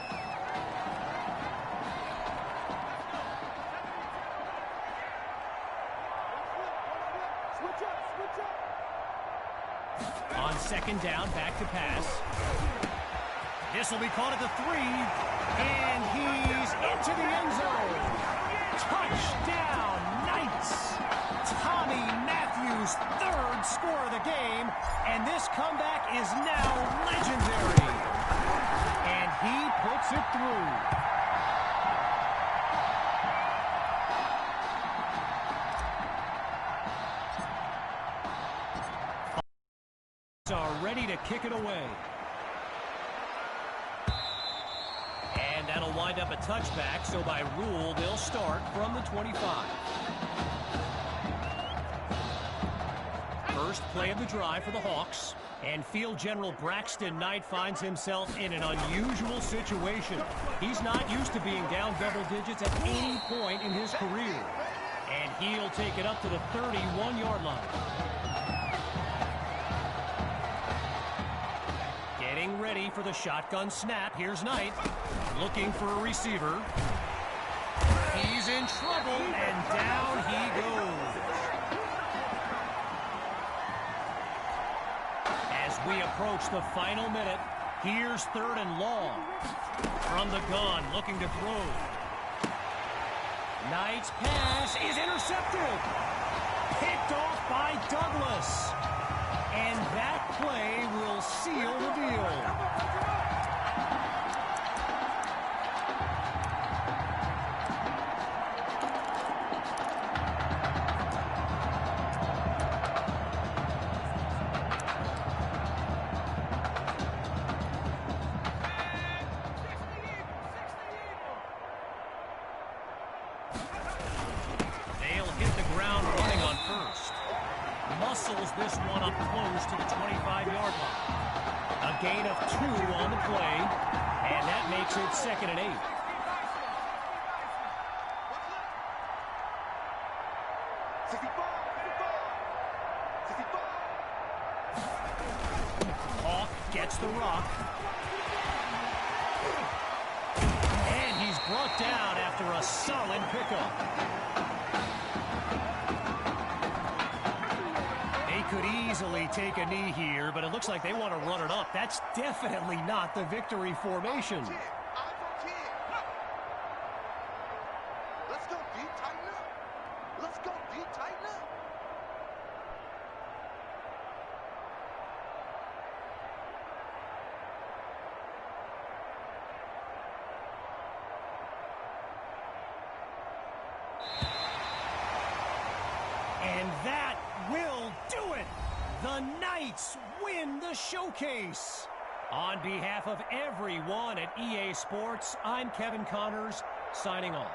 On 2nd down, back to pass. This will be caught at the 3, and he's into the end zone. Touchdown, Knights! Tommy Matthews' 3rd score of the game, and this comeback is now legendary. And he puts it through. Are ready to kick it away. lined up a touchback, so by rule, they'll start from the 25. First play of the drive for the Hawks. And field general Braxton Knight finds himself in an unusual situation. He's not used to being down double digits at any point in his career. And he'll take it up to the 31-yard line. Getting ready for the shotgun snap. Here's Knight looking for a receiver. He's in trouble, and down he goes. As we approach the final minute, here's 3rd and long. From the gun, looking to throw. Knight's pass is intercepted. Picked off by Douglas. And that play will seal the deal. Muscles this one up close to the 25-yard line. A gain of 2 on the play, and that makes it 2nd and 8. Hawk gets the rock. And he's brought down after a solid pickup. Could easily take a knee here, but it looks like they want to run it up. That's definitely not the victory formation. Let's go deep, tighten up. Let's go deep, tighten up. And that will do it. The Knights win the showcase. On behalf of everyone at EA Sports, I'm Kevin Connors, signing off.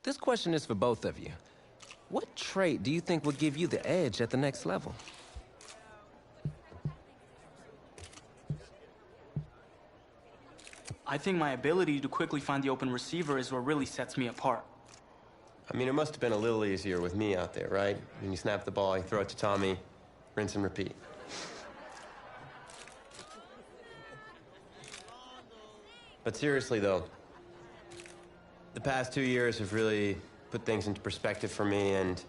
This question is for both of you. What trait do you think will give you the edge at the next level? I think my ability to quickly find the open receiver is what really sets me apart. I mean, it must have been a little easier with me out there, right? When you snap the ball, you throw it to Tommy, rinse and repeat. But seriously, though, the past 2 years have really put things into perspective for me, and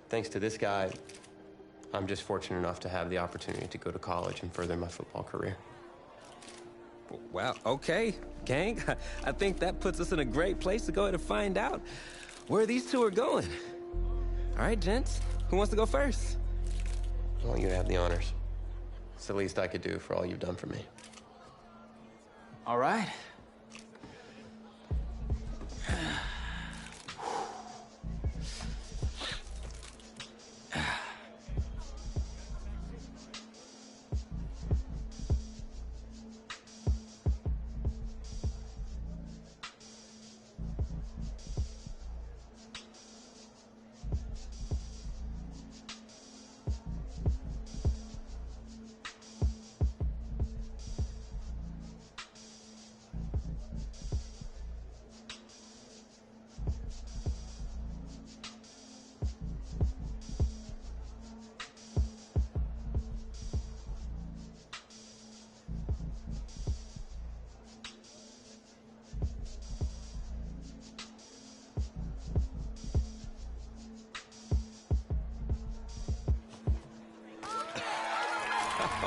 thanks to this guy, I'm just fortunate enough to have the opportunity to go to college and further my football career. Well, okay, gang. I think that puts us in a great place to go ahead and find out where these two are going. All right, gents, who wants to go first? I want you to have the honors. It's the least I could do for all you've done for me. All right.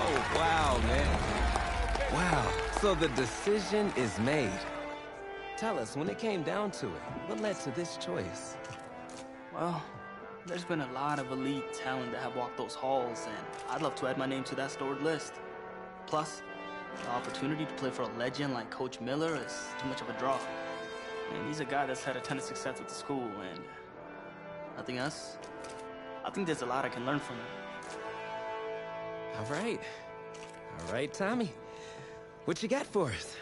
Oh, wow, man. Wow. So the decision is made. Tell us, when it came down to it, what led to this choice? Well, There's been a lot of elite talent that have walked those halls, and I'd love to add my name to that storied list. Plus, the opportunity to play for a legend like Coach Miller is too much of a draw. And he's a guy that's had a ton of success with the school, and nothing else. I think there's a lot I can learn from him. All right. All right, Tommy. What you got for us?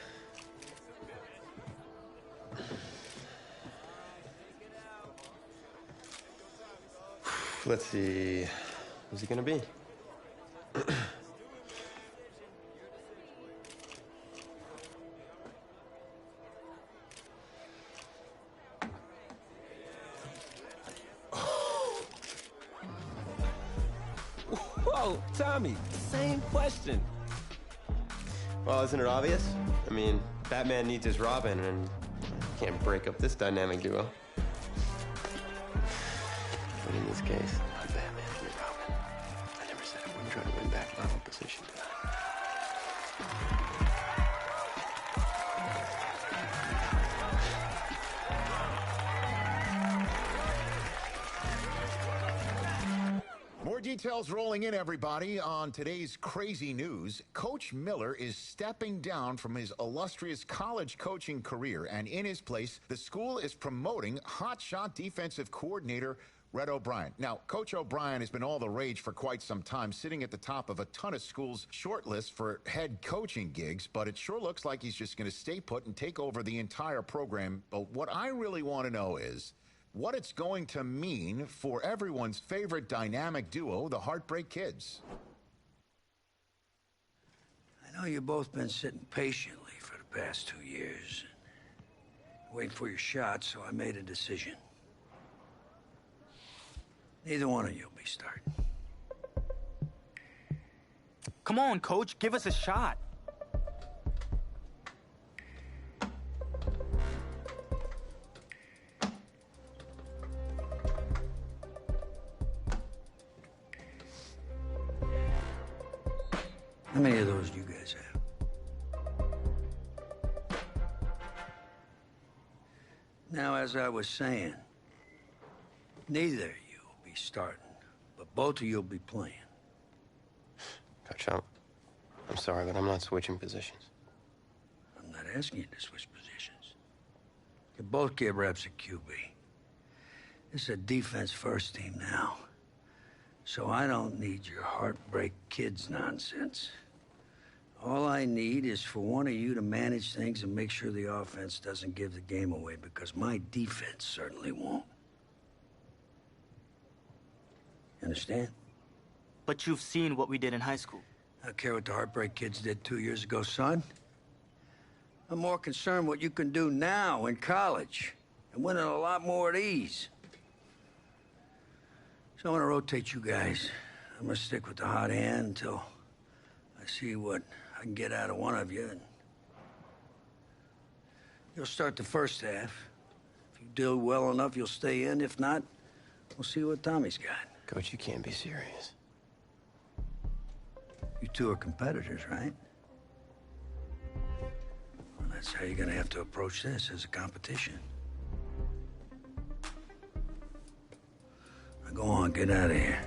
Let's see. Who's he gonna be? Whoa, Tommy, same question. Well, isn't it obvious? I mean, Batman needs his Robin, and can't break up this dynamic duo. But in this case, I'm Batman and you're Robin. I never said I wouldn't try to win back my own position. More details rolling in, everybody. On today's crazy news, Coach Miller is stepping down from his illustrious college coaching career, and in his place, the school is promoting hotshot defensive coordinator Red O'Brien. Now, Coach O'Brien has been all the rage for quite some time, sitting at the top of a ton of schools' short lists for head coaching gigs, but it sure looks like he's just going to stay put and take over the entire program. But what I really want to know is what it's going to mean for everyone's favorite dynamic duo, the Heartbreak Kids. I know you've both been sitting patiently for the past 2 years, waiting for your shot, so I made a decision. Neither one of you will be starting. Come on, Coach, give us a shot. How many of those do you guys have? Now, as I was saying, neither of you will be starting, but both of you will be playing. Coach, I'm sorry, but I'm not switching positions. I'm not asking you to switch positions. You both get reps at QB. This is a defense-first team now, so I don't need your Heartbreak Kids nonsense. All I need is for one of you to manage things and make sure the offense doesn't give the game away, because my defense certainly won't. Understand? But you've seen what we did in high school. I don't care what the Heartbreak Kids did 2 years ago, son. I'm more concerned what you can do now in college and winning a lot more at ease. So I'm gonna rotate you guys. I'm gonna stick with the hot hand until I see what I can get out of one of you. And you'll start the first half. If you do well enough, you'll stay in. If not, we'll see what Tommy's got. Coach, you can't be serious. You two are competitors, right? Well, that's how you're gonna have to approach this, as a competition. Now go on, get out of here.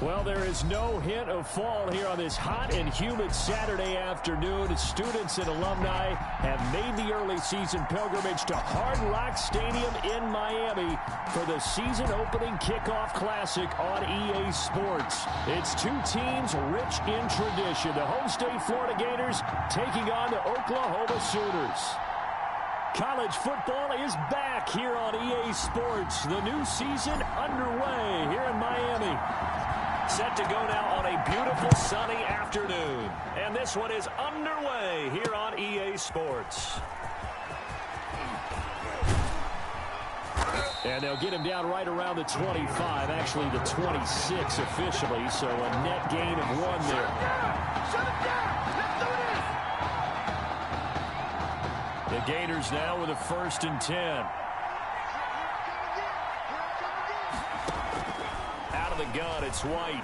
Well, there is no hint of fall here on this hot and humid Saturday afternoon. Students and alumni have made the early season pilgrimage to Hard Rock Stadium in Miami for the season-opening kickoff classic on EA Sports. It's two teams rich in tradition. The home state Florida Gators taking on the Oklahoma Sooners. College football is back here on EA Sports. The new season underway here in Miami. Set to go now on a beautiful sunny afternoon. And this one is underway here on EA Sports. And they'll get him down right around the 25, actually the 26 officially, so a net gain of 1 there. Shut it down! Let's do this! The Gators now with a 1st and 10. Out of the gun, it's White.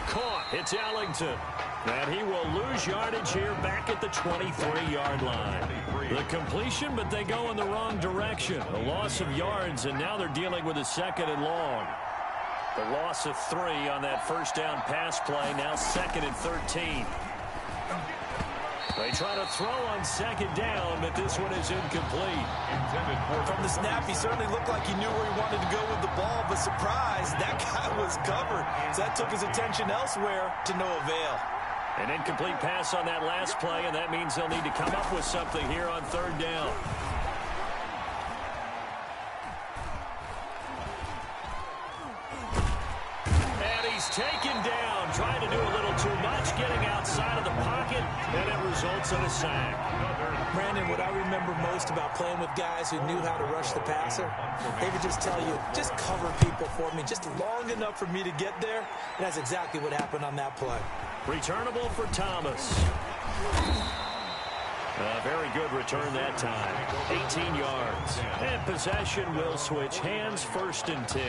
Caught. It's Ellington. And he will lose yardage here back at the 23-yard line. The completion, but they go in the wrong direction. A loss of yards, and now they're dealing with a 2nd and long. The loss of 3 on that first down pass play, now 2nd and 13. They try to throw on 2nd down, but this one is incomplete. From the snap, he certainly looked like he knew where he wanted to go with the ball, but surprise, that guy was covered. So that took his attention elsewhere to no avail. An incomplete pass on that last play, and that means they'll need to come up with something here on 3rd down. And he's taken down, trying to do a little too much, getting outside of the pocket, and it results in a sack. Brandon, what I remember most about playing with guys who knew how to rush the passer, they would just tell you, just cover people for me, just long enough for me to get there. And that's exactly what happened on that play. Returnable for Thomas. A very good return that time. 18 yards. And possession will switch hands, 1st and 10.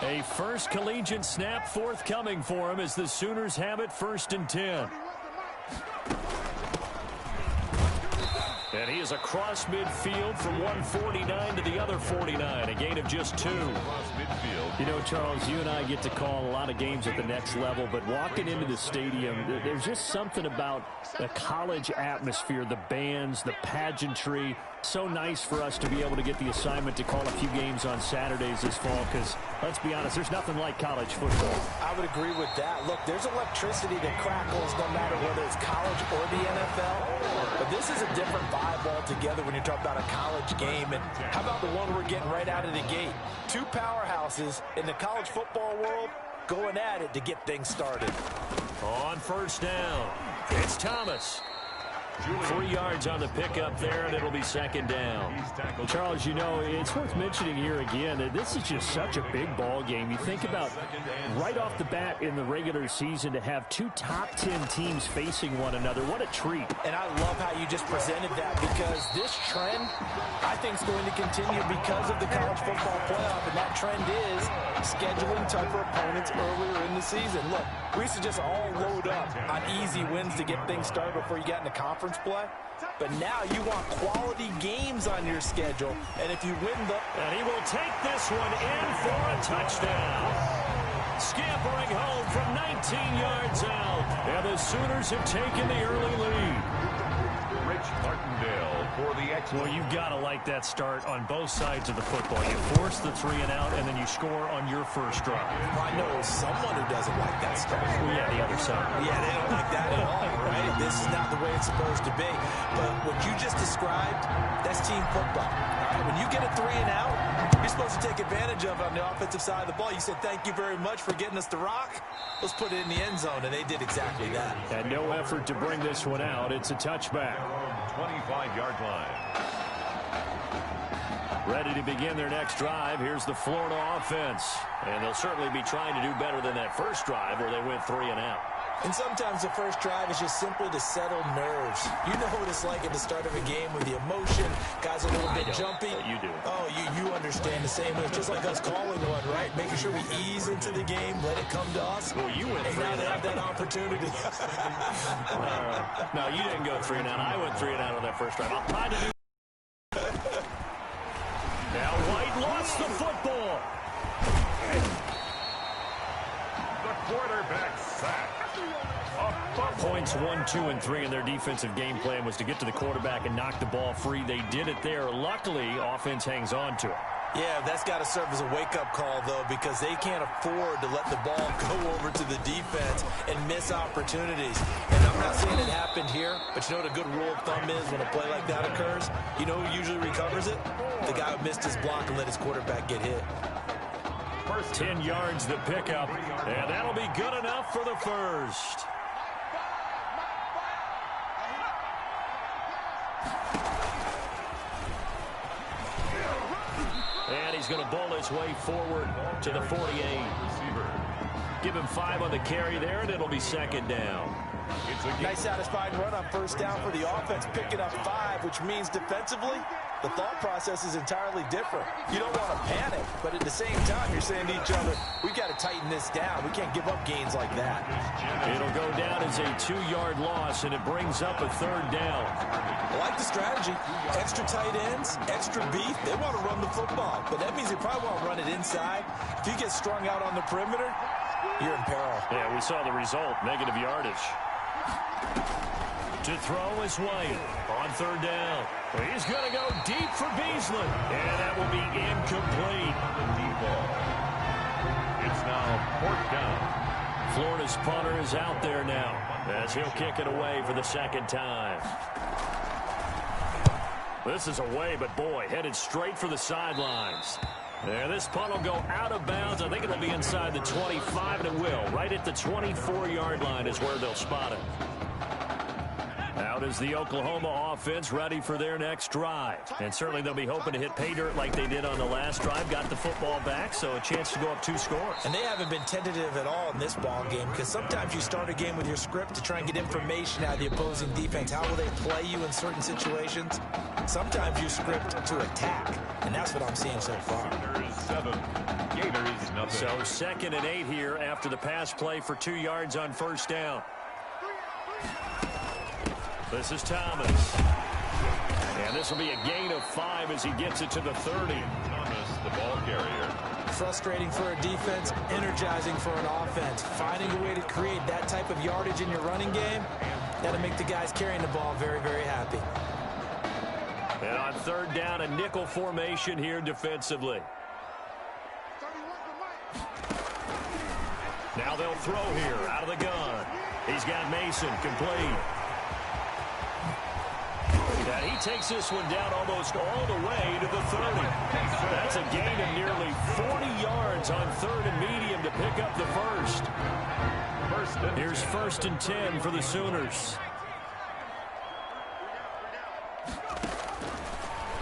A first collegiate snap forthcoming for him as the Sooners have it 1st and 10. And he is across midfield from 149 to the other 49, a gain of just 2. You know, Charles, you and I get to call a lot of games at the next level, but walking into the stadium, there's just something about the college atmosphere, the bands, the pageantry. So nice for us to be able to get the assignment to call a few games on Saturdays this fall because, let's be honest, there's nothing like college football. I would agree with that. Look, there's electricity that crackles no matter whether it's college or the NFL. But this is a different vibe altogether when you're talking about a college game. And how about the one we're getting right out of the gate? 2 powerhouses in the college football world going at it to get things started. On 1st down, it's Thomas. 3 yards on the pickup there, and it'll be 2nd down. Charles, you know, it's worth mentioning here again that this is just such a big ball game. You think about right off the bat in the regular season to have 2 top 10 teams facing one another. What a treat. And I love how you just presented that because this trend, I think, is going to continue because of the college football playoff, and that trend is scheduling tougher opponents earlier in the season. Look, we used to just all load up on easy wins to get things started before you got into conference play. But now you want quality games on your schedule. And if you win the... And he will take this one in for a touchdown. Scampering home from 19 yards out. And the Sooners have taken the early lead. Rich Martindale for the Well, you've got to like that start on both sides of the football. You force the 3 and out, and then you score on your first drive. Well, I know someone who doesn't like that start. Well, yeah, the other side. Yeah, they don't like that at all, right? This is not the way it's supposed to be. But what you just described, that's team football. All right? When you get a 3 and out, you're supposed to take advantage of it on the offensive side of the ball. You said, thank you very much for getting us the rock. Let's put it in the end zone, and they did exactly that. And no effort to bring this one out. It's a touchback. 25-yard line. Ready to begin their next drive. Here's the Florida offense. And they'll certainly be trying to do better than that first drive where they went 3 and out. And sometimes the first drive is just simply to settle nerves. You know what it's like at the start of a game with the emotion. Guys are a little bit jumpy. You do. Oh, you understand the same way. It's just like us calling one, right? Making sure we ease into the game, let it come to us. Well, you went 3 and and now they out. have that opportunity. No, you didn't go 3 and out. I went 3 and out on that first drive. I'll try to do. Now White lost the football. The quarterback sack. Points 1, 2, and 3 in their defensive game plan was to get to the quarterback and knock the ball free. They did it there. Luckily, offense hangs on to it. Yeah, that's got to serve as a wake-up call, though, because they can't afford to let the ball go over to the defense and miss opportunities. And I'm not saying it happened here, but you know what a good rule of thumb is when a play like that occurs? You know who usually recovers it? The guy who missed his block and let his quarterback get hit. 10 yards the pickup, and that'll be good enough for the first. he's going to bowl his way forward to the 48. Give him 5 on the carry there, and it'll be second down. Nice satisfying run on first down for the offense, picking up 5, which means defensively, the thought process is entirely different. You don't want to panic, but at the same time, you're saying to each other, we've got to tighten this down. We can't give up gains like that. It'll go down as a 2-yard loss, and it brings up a 3rd down. I like the strategy. Extra tight ends, extra beef. They want to run the football, but that means they probably want to run it inside. If you get strung out on the perimeter, you're in peril. Yeah, we saw the result, negative yardage. To throw is White on 3rd down. He's going to go deep for Beasley, and that will be incomplete. Deep ball. It's now 4th down. Florida's punter is out there now as he'll kick it away for the 2nd time. This is away, but boy, headed straight for the sidelines. There, this punt will go out of bounds. I think it'll be inside the 25, and it will. Right at the 24-yard line is where they'll spot it. Out is the Oklahoma offense ready for their next drive. And certainly they'll be hoping to hit pay dirt like they did on the last drive. Got the football back, so a chance to go up 2 scores. And they haven't been tentative at all in this ball game, because sometimes you start a game with your script to try and get information out of the opposing defense. How will they play you in certain situations? Sometimes you script to attack, and that's what I'm seeing so far. Gators 7. Gators nothing. So 2nd and 8 here after the pass play for 2 yards on first down. This is Thomas. And this will be a gain of 5 as he gets it to the 30. Thomas, the ball carrier. Frustrating for a defense, energizing for an offense. Finding a way to create that type of yardage in your running game, that'll make the guys carrying the ball very, very happy. And on 3rd down, a nickel formation here defensively. Now they'll throw here out of the gun. He's got Mason complete. And he takes this one down almost all the way to the 30. That's a gain of nearly 40 yards on 3rd and medium to pick up the first. Here's 1st and 10 for the Sooners.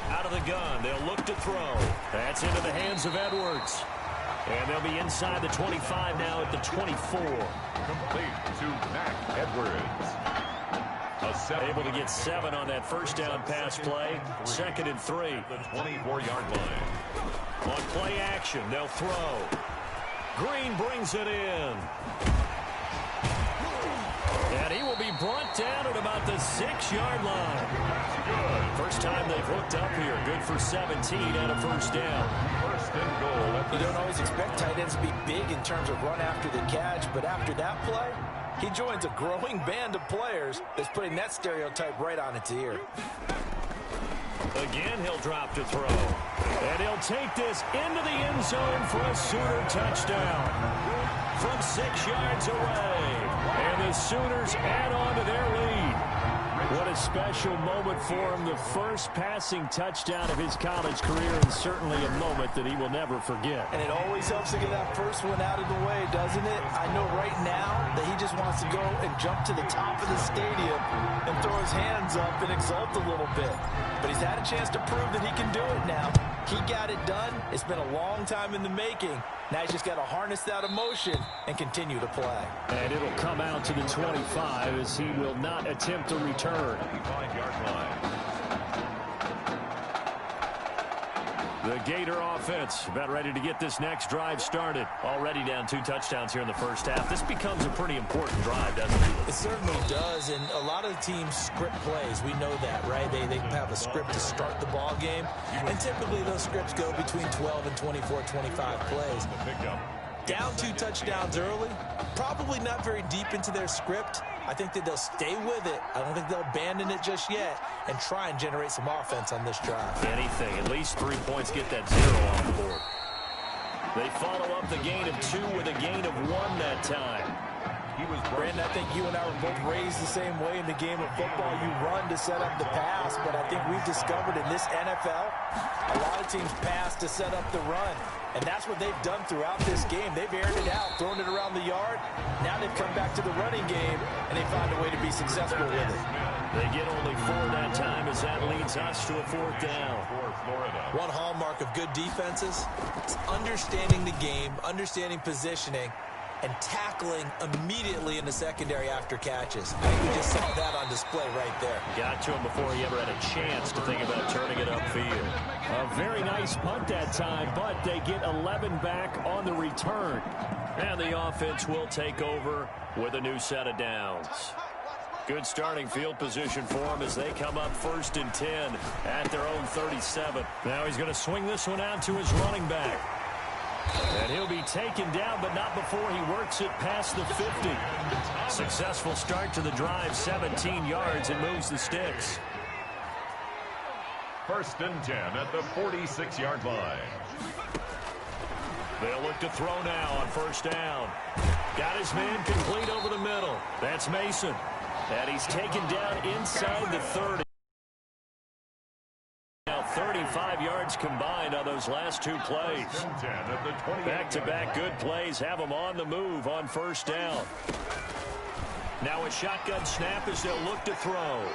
Out of the gun, they'll look to throw. That's into the hands of Edwards. And they'll be inside the 25 now at the 24. Complete to Mac Edwards. Able to get 7 on that first down pass play. 2nd and 3. The 24-yard line. On play action, they'll throw. Green brings it in. And he will be brought down at about the 6-yard line. First time they've hooked up here. Good for 17 and a first down. First and goal. You don't always expect tight ends to be big in terms of run after the catch, but after that play, he joins a growing band of players that's putting that stereotype right on its ear. Again, he'll drop to throw. And he'll take this into the end zone for a Sooner touchdown. From 6 yards away. And the Sooners add on to their lead. What a special moment for him. The first passing touchdown of his college career, and certainly a moment that he will never forget. And it always helps to get that first one out of the way, doesn't it? I know right now that he just wants to go and jump to the top of the stadium and throw his hands up and exult a little bit. But he's had a chance to prove that he can do it now. He got it done. It's been a long time in the making. Now he's just got to harness that emotion and continue to play. And it'll come out to the 25 as he will not attempt to return. 25-yard line. The Gator offense about ready to get this next drive started. Already down 2 touchdowns here in the first half. This becomes a pretty important drive, doesn't it? It certainly does, and a lot of the teams script plays. We know that, right? They have a script to start the ball game, and typically those scripts go between 12 and 24, 25 plays. Down 2 touchdowns early, probably not very deep into their script. I think that they'll stay with it. I don't think they'll abandon it just yet and try and generate some offense on this drive. Anything, at least 3 points, get that 0 on the board. They follow up the gain of 2 with a gain of 1 that time. Brandon, I think you and I were both raised the same way in the game of football. You run to set up the pass, but I think we've discovered in this NFL, a lot of teams pass to set up the run. And that's what they've done throughout this game. They've aired it out, thrown it around the yard. Now they've come back to the running game, and they found a way to be successful with it. They get only 4 that time as that leads us to a 4th down. One hallmark of good defenses is understanding the game, understanding positioning, and tackling immediately in the secondary after catches. I think we just saw that on display right there. Got to him before he ever had a chance to think about turning it upfield. A very nice punt that time, but they get 11 back on the return. And the offense will take over with a new set of downs. Good starting field position for them as they come up 1st and 10 at their own 37. Now he's going to swing this one out to his running back. And he'll be taken down, but not before he works it past the 50. Successful start to the drive, 17 yards, and moves the sticks. 1st and 10 at the 46-yard line. They'll look to throw now on 1st down. Got his man complete over the middle. That's Mason. And he's taken down inside the 30. Now 35 yards combined on those last 2 plays. Back-to-back good plays have them on the move on 1st down. Now a shotgun snap as they'll look to throw.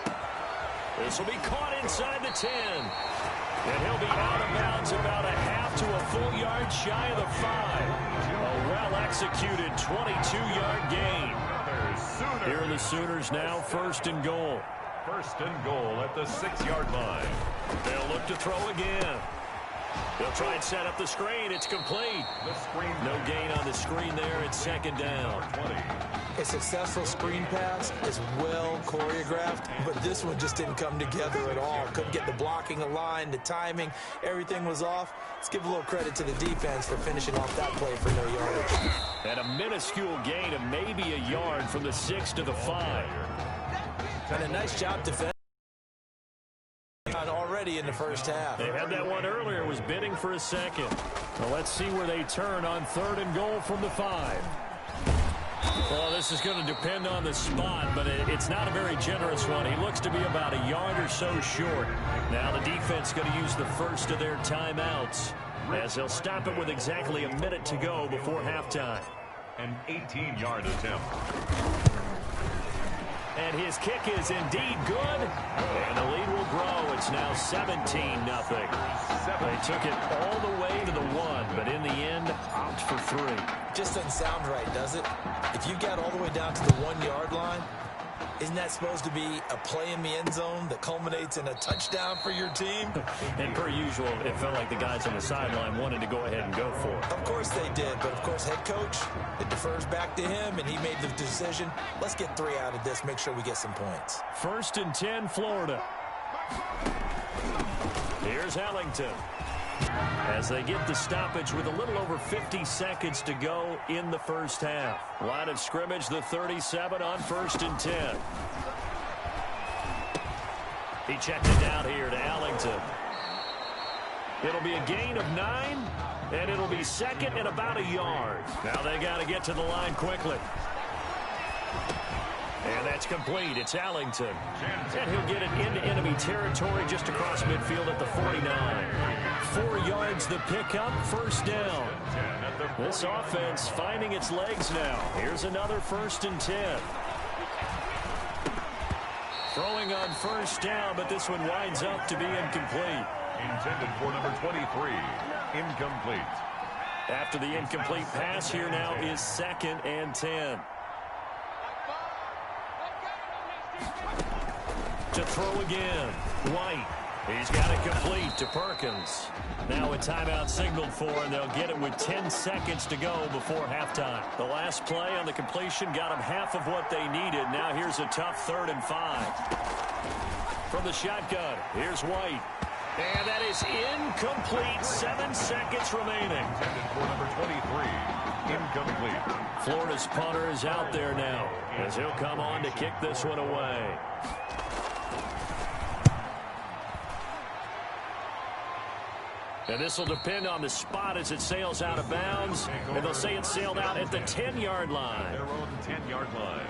This will be caught inside the 10. And he'll be out of bounds about a half to a full yard shy of the 5. A well-executed 22-yard gain. Here are the Sooners now, 1st and goal. 1st and goal at the 6-yard line. They'll look to throw again. They'll try and set up the screen. It's complete. No gain on the screen there. It's 2nd down. A successful screen pass is well choreographed, but this one just didn't come together at all. Couldn't get the blocking aligned, the timing, everything was off. Let's give a little credit to the defense for finishing off that play for no yardage. And a minuscule gain of maybe a yard from the 6 to the 5. And a nice job defending already in the 1st half. They had that one earlier, was bidding for a second. Well, let's see where they turn on 3rd and goal from the 5. Well, this is going to depend on the spot, but it's not a very generous one. He looks to be about a yard or so short. Now the defense is going to use the first of their timeouts as they'll stop it with exactly a minute to go before halftime. An 18-yard attempt. And his kick is indeed good. And the lead will grow. It's now 17-0. They took it all the way to the 1, but in the end, opt for 3. Just doesn't sound right, does it? If you got all the way down to the 1-yard line, isn't that supposed to be a play in the end zone that culminates in a touchdown for your team? And per usual, it felt like the guys on the sideline wanted to go ahead and go for it. Of course they did, but of course head coach, it defers back to him, and he made the decision. Let's get 3 out of this, make sure we get some points. 1st and 10, Florida. Here's Ellington. As they get the stoppage with a little over 50 seconds to go in the 1st half. Line of scrimmage, the 37 on 1st and 10. He checked it down here to Ellington. It'll be a gain of 9, and it'll be 2nd and about a yard. Now they got to get to the line quickly. And that's complete. It's Ellington. And he'll get it into enemy territory just across midfield at the 49. 4 yards the pickup, 1st down. This offense finding its legs now. Here's another 1st and 10. Throwing on 1st down, but this one winds up to be incomplete. Intended for number 23. Incomplete. After the incomplete pass, here now is 2nd and 10. To throw again. White. He's got it complete to Perkins. Now a timeout signaled for, and they'll get it with 10 seconds to go before halftime. The last play on the completion got them half of what they needed. Now here's a tough 3rd and 5. From the shotgun, here's White. And that is incomplete. 7 seconds remaining. Intended for number 23. Incomplete. Florida's punter is out there now as he'll come on to kick this one away. And this will depend on the spot as it sails out of bounds. And they'll say it sailed out at the 10-yard line. Their own 10-yard line.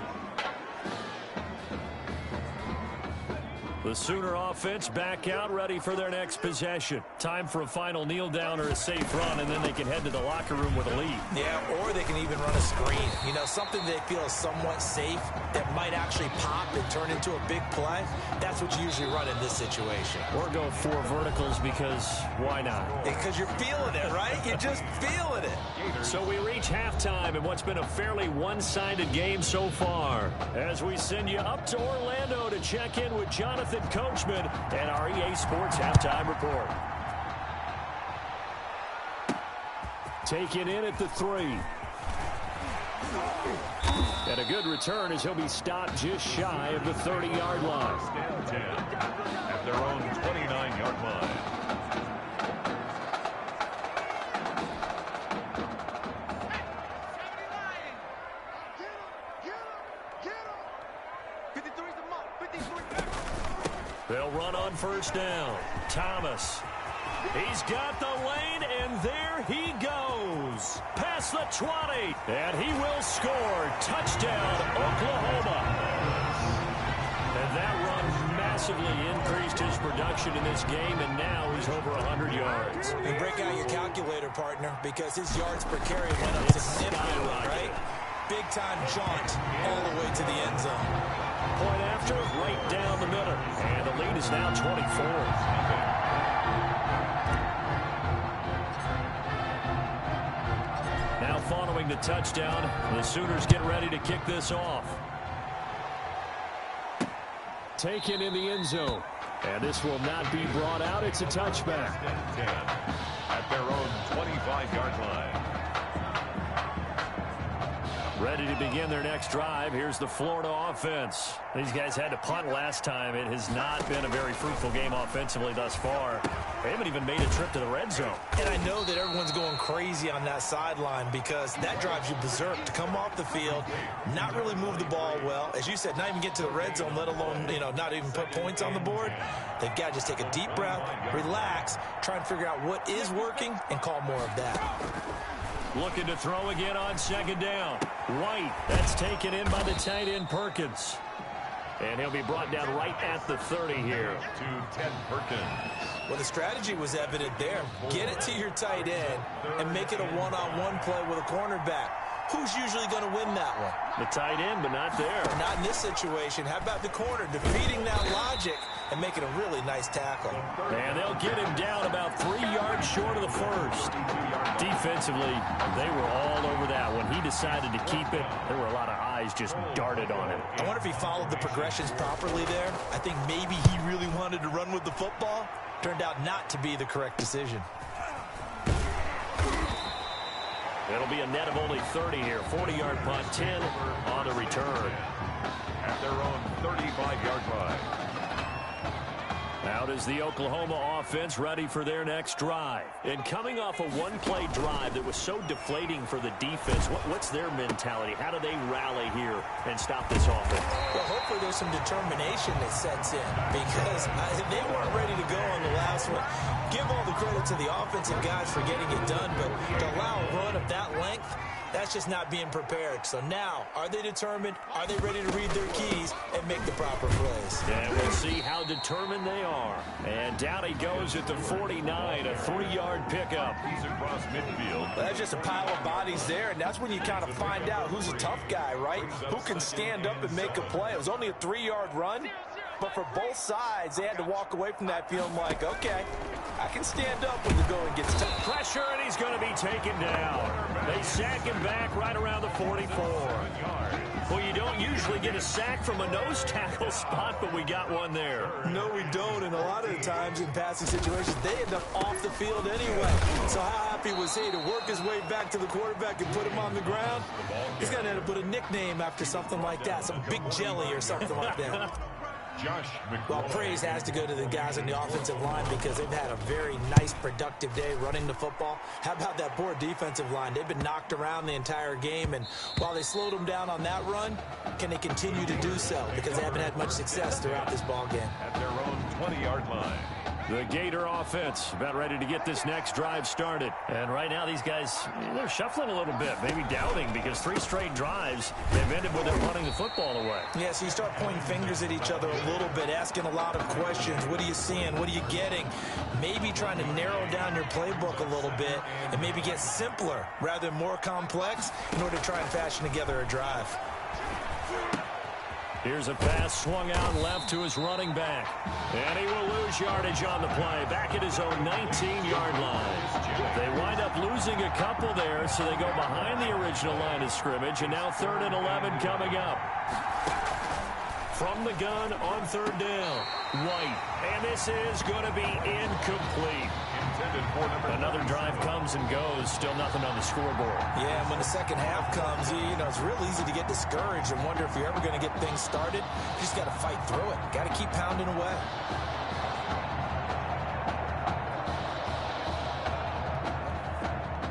The Sooner offense back out, ready for their next possession. Time for a final kneel down or a safe run, and then they can head to the locker room with a lead. Yeah, or they can even run a screen. You know, something they feel is somewhat safe that might actually pop and turn into a big play. That's what you usually run in this situation. Or go 4 verticals because why not? Because you're feeling it, right? You're just feeling it. So we reach halftime in what's been a fairly one-sided game so far. As we send you up to Orlando to check in with Jonathan Coachman and our EA Sports Halftime Report. Taken in at the 3. And a good return as he'll be stopped just shy of the 30-yard line. At their own 29-yard line. They'll run on first down. Thomas. He's got the lane, and there he goes. Past the 20, and he will score. Touchdown, Oklahoma. And that run massively increased his production in this game, and now he's over 100 yards. And break out your calculator, partner, because his yards per carry went up significantly, right? Big-time jaunt all the way to the end zone. Point after, right down the middle. And the lead is now 24. Now following the touchdown, the Sooners get ready to kick this off. Taken in the end zone. And this will not be brought out. It's a touchback. At their own 25-yard line. Ready to begin their next drive. Here's the Florida offense. These guys had to punt last time. It has not been a very fruitful game offensively thus far. They haven't even made a trip to the red zone. And I know that everyone's going crazy on that sideline because that drives you berserk to come off the field, not really move the ball well. As you said, not even get to the red zone, let alone, not even put points on the board. They've got to just take a deep breath, relax, try and figure out what is working and call more of that. Looking to throw again on second down. White, that's taken in by the tight end Perkins. And he'll be brought down right at the 30 here. To 10 Perkins. Well, the strategy was evident there. Get it to your tight end and make it a one-on-one play with a cornerback. Who's usually going to win that one? The tight end, but not there. Not in this situation. How about the corner defeating that logic and making a really nice tackle? And they'll get him down about 3 yards short of the first. Defensively, they were all over that. When he decided to keep it, there were a lot of eyes just darted on him. I wonder if he followed the progressions properly there. I think maybe he really wanted to run with the football. Turned out not to be the correct decision. It'll be a net of only 30 here. 40-yard punt, 10 on the return. At their own 35-yard line. Out is the Oklahoma offense ready for their next drive. And coming off a one-play drive that was so deflating for the defense, what's their mentality? How do they rally here and stop this offense? Well, hopefully there's some determination that sets in because they weren't ready to go on the last one. Give all the credit to the offensive guys for getting it done, but to allow a run of that length, that's just not being prepared. So now, are they determined? Are they ready to read their keys and make the proper plays? And we'll see how determined they are. And down he goes at the 49, a 3-yard pickup. He's across midfield. Well, that's just a pile of bodies there, and that's when you kind of find out who's a tough guy, right? Who can stand up and make a play. It was only a 3-yard run, but for both sides, they had to walk away from that feeling like, okay, I can stand up when the going gets tough. Pressure, and he's going to be taken down. They sack him back right around the 44. Well, you don't usually get a sack from a nose tackle spot, but we got one there. No, we don't, and a lot of the times in passing situations, they end up off the field anyway. So how happy was he to work his way back to the quarterback and put him on the ground? He's going to end up with a nickname after something like that, some Big Jelly or something like that. Well, praise has to go to the guys on the offensive line because they've had a very nice, productive day running the football. How about that poor defensive line? They've been knocked around the entire game, and while they slowed them down on that run, can they continue to do so? Because they haven't had much success throughout this ball game. At their own 20-yard line. The Gator offense about ready to get this next drive started. And right now these guys, they're shuffling a little bit, maybe doubting, because 3 straight drives, they've ended with them punting the football away. Yeah, so you start pointing fingers at each other a little bit, asking a lot of questions. What are you seeing? What are you getting? Maybe trying to narrow down your playbook a little bit and maybe get simpler rather than more complex in order to try and fashion together a drive. Here's a pass swung out left to his running back. And he will lose yardage on the play. Back at his own 19-yard line. They wind up losing a couple there, so they go behind the original line of scrimmage. And now 3rd and 11 coming up. From the gun on 3rd down. White. And this is going to be incomplete. Another drive comes and goes. Still nothing on the scoreboard. Yeah, and when the second half comes, you know, it's real easy to get discouraged and wonder if you're ever going to get things started. You just got to fight through it. Got to keep pounding away.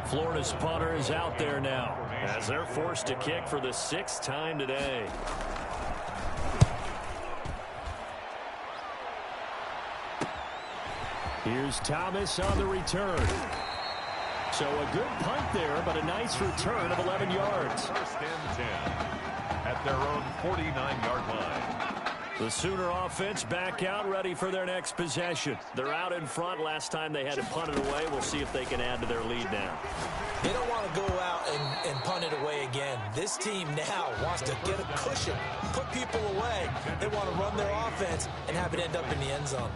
Florida's punter is out there now as they're forced to kick for the 6th time today. Here's Thomas on the return. So a good punt there, but a nice return of 11 yards. 1st and 10 at their own 49-yard line. The Sooner offense back out, ready for their next possession. They're out in front. Last time they had to punt it away. We'll see if they can add to their lead now. They don't want to go out and punt it away again. This team now wants to get a cushion, put people away. They want to run their offense and have it end up in the end zone.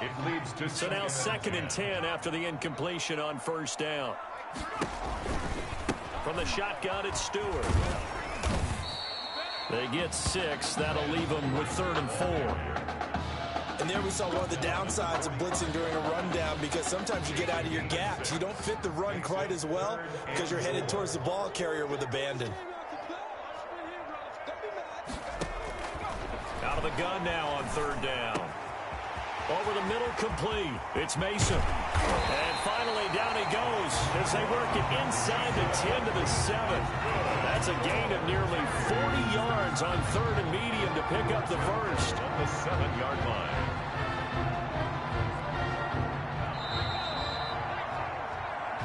It leads to so now 2nd and 10 after the incompletion on 1st down. From the shotgun, it's Stewart. They get 6. That'll leave them with 3rd and 4. And there we saw one of the downsides of blitzing during a rundown, because sometimes you get out of your gaps. You don't fit the run quite as well because you're headed towards the ball carrier with abandon. Out of the gun now on 3rd down. Over the middle, complete. It's Mason. And finally, down he goes as they work it inside the 10 to the 7. That's a gain of nearly 40 yards on 3rd and medium to pick up the first. The 7-yard line.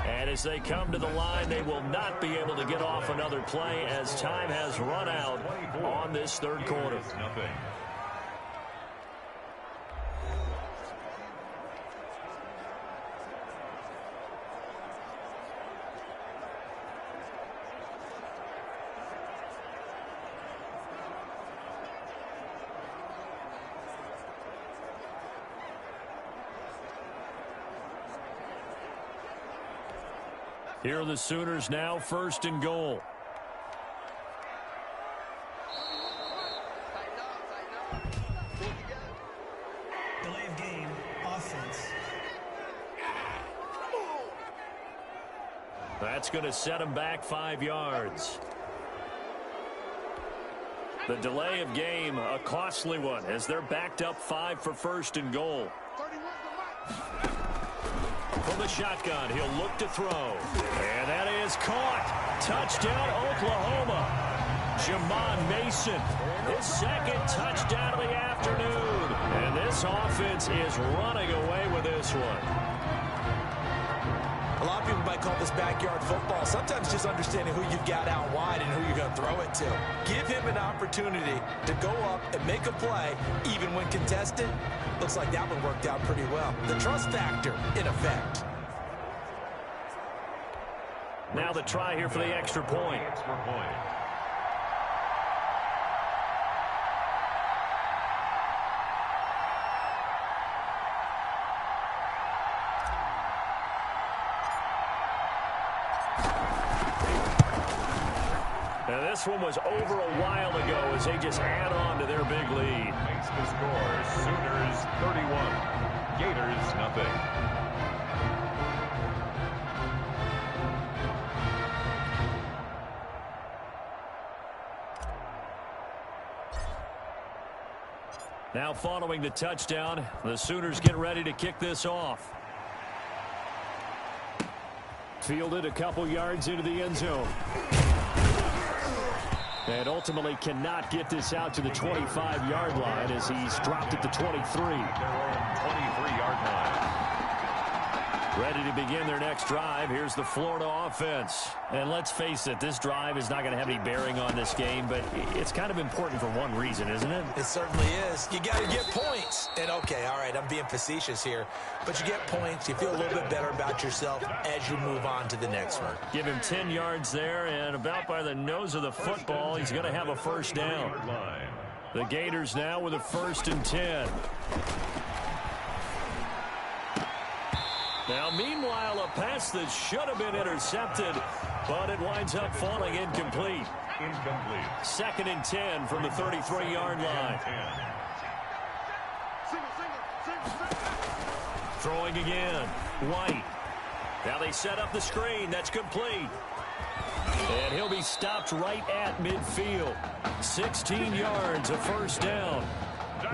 And as they come to the line, they will not be able to get off another play as time has run out on this 3rd quarter. Nothing. Here are the Sooners now, 1st and goal. Delay of game, offense. That's going to set them back 5 yards. The delay of game, a costly one, as they're backed up 5 for 1st and goal. From the shotgun, he'll look to throw. And that is caught. Touchdown, Oklahoma. Jamon Mason, his 2nd touchdown of the afternoon. And this offense is running away with this one. A lot of people might call this backyard football. Sometimes just understanding who you've got out wide and who you're going to throw it to. Give him an opportunity to go up and make a play, even when contested. Looks like that one worked out pretty well. The trust factor, in effect. Now the try here for the extra point. And this one was over a while ago as they just add on to their big lead. Makes the score Sooners 31, Gators nothing. Now following the touchdown, the Sooners get ready to kick this off. Fielded a couple yards into the end zone. And ultimately cannot get this out to the 25-yard line as he's dropped at the 23. Their own 23-yard line. Ready to begin their next drive. Here's the Florida offense. And let's face it, this drive is not going to have any bearing on this game, but it's kind of important for one reason, isn't it? It certainly is. You got to get points. And okay, all right, I'm being facetious here, but you get points. You feel a little bit better about yourself as you move on to the next one. Give him 10 yards there, and about by the nose of the football, he's going to have a first down. The Gators now with a 1st and 10. Now, meanwhile, a pass that should have been intercepted, but it winds up falling incomplete. 2nd and 10 from the 33-yard line. Throwing again. White. Now they set up the screen. That's complete. And he'll be stopped right at midfield. 16 yards, a first down.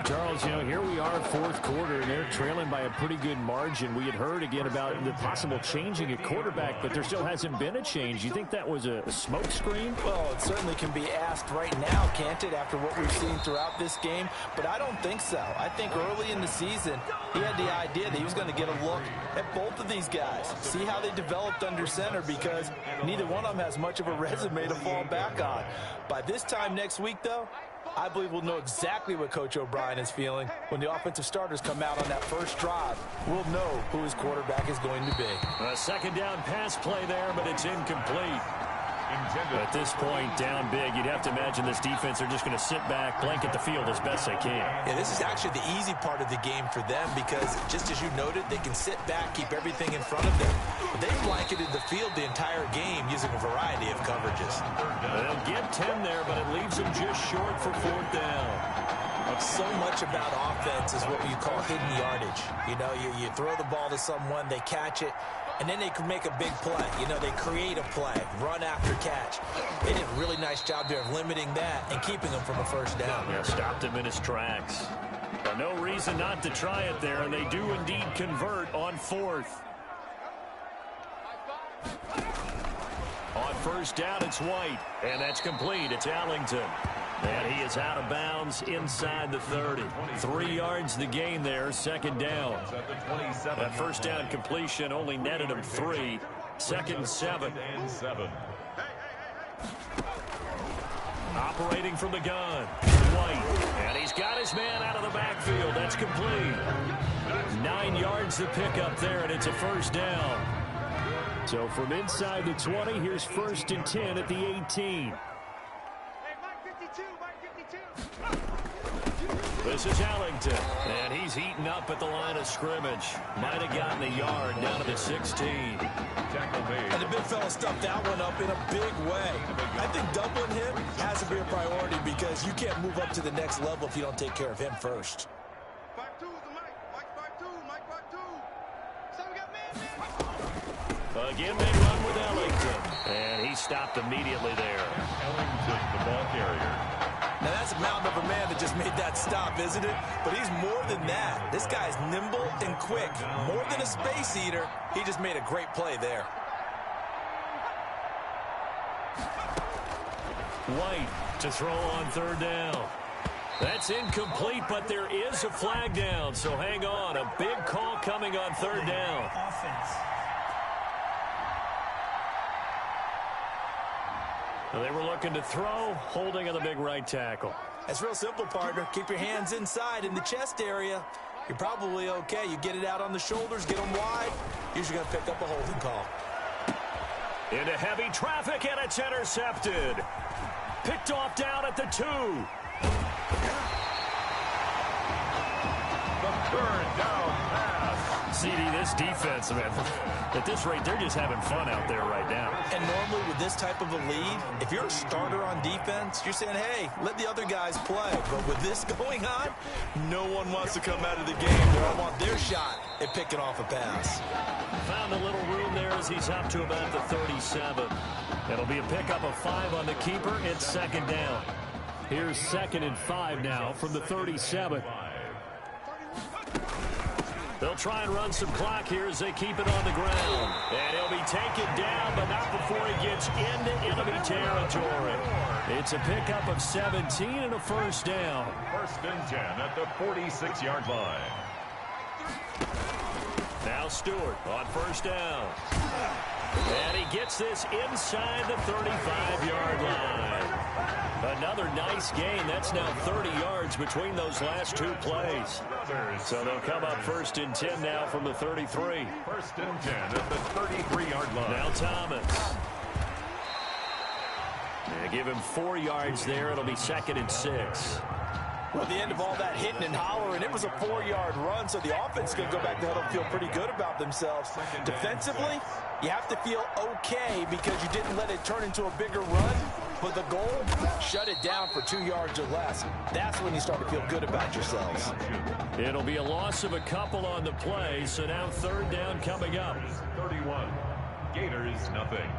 Charles, you know, here we are, 4th quarter, and they're trailing by a pretty good margin. We had heard again about the possible changing at quarterback, but there still hasn't been a change. You think that was a smoke screen? Well, it certainly can be asked right now, can't it, after what we've seen throughout this game? But I don't think so. I think early in the season, he had the idea that he was going to get a look at both of these guys, see how they developed under center, because neither one of them has much of a resume to fall back on. By this time next week, though, I believe we'll know exactly what Coach O'Brien is feeling when the offensive starters come out on that first drive. We'll know who his quarterback is going to be. A 2nd down pass play there, but it's incomplete. At this point, down big, you'd have to imagine this defense are just going to sit back, blanket the field as best they can. Yeah, this is actually the easy part of the game for them because, just as you noted, they can sit back, keep everything in front of them. But they blanketed the field the entire game using a variety of coverages. They'll get 10 there, but it leaves them just short for 4th down. So much about offense is what you call hidden yardage. You know, you throw the ball to someone, they catch it, and then they can make a big play. You know, they create a play, run after catch. They did a really nice job there of limiting that and keeping them from a first down. Yeah, stopped him in his tracks. But no reason not to try it there, and they do indeed convert on 4th. On 1st down, it's White, and that's complete. It's Allington. And he is out of bounds inside the 30. 3 yards the gain there, 2nd down. That first down completion only netted him 3. 2nd and 7. Operating from the gun, White. And he's got his man out of the backfield. That's complete. 9 yards to pick up there, and it's a first down. So from inside the 20, here's 1st and 10 at the 18. This is Allington, and he's heating up at the line of scrimmage. Might have gotten a yard down to the 16. And the big fella stuffed that one up in a big way. I think doubling him has to be a priority because you can't move up to the next level if you don't take care of him first. Again, they run with Ellington, and he stopped immediately there. Ellington, the ball carrier. Now, that's a mountain of a man that just made that stop, isn't it? But he's more than that. This guy's nimble and quick. More than a space eater, he just made a great play there. White to throw on 3rd down. That's incomplete, but there is a flag down, so hang on. A big call coming on 3rd down. Offense. They were looking to throw, holding on the big right tackle. That's real simple, partner. Keep your hands inside in the chest area. You're probably okay. You get it out on the shoulders, get them wide. Usually going to pick up a holding call. Into heavy traffic, and it's intercepted. Picked off down at the 2. The 3rd down pass. CD, this defense, man, at this rate, they're just having fun out there right now. And normally with this type of a lead, if you're a starter on defense, you're saying, hey, let the other guys play. But with this going on, no one wants to come out of the game. They all want their shot at picking off a pass. Found a little room there as he's up to about the 37. It'll be a pickup of 5 on the keeper. It's 2nd down. Here's 2nd and 5 now from the 37. They'll try and run some clock here as they keep it on the ground. And he'll be taken down, but not before he gets into enemy territory. It's a pickup of 17 and a first down. 1st and 10 at the 46-yard line. Now Stewart on 1st down. And he gets this inside the 35-yard line. Another nice gain. That's now 30 yards between those last 2 plays. So they'll come up 1st and 10 now from the 33. 1st and 10 at the 33-yard line. Now Thomas. They give him 4 yards there. It'll be 2nd and 6. Well, at the end of all that hitting and hollering, it was a 4-yard run, so the offense is going to go back to huddle and feel pretty good about themselves. Defensively, you have to feel okay because you didn't let it turn into a bigger run, but the goal, shut it down for 2 yards or less. That's when you start to feel good about yourselves. It'll be a loss of a couple on the play, so now 3rd down coming up. 31. Gators, nothing.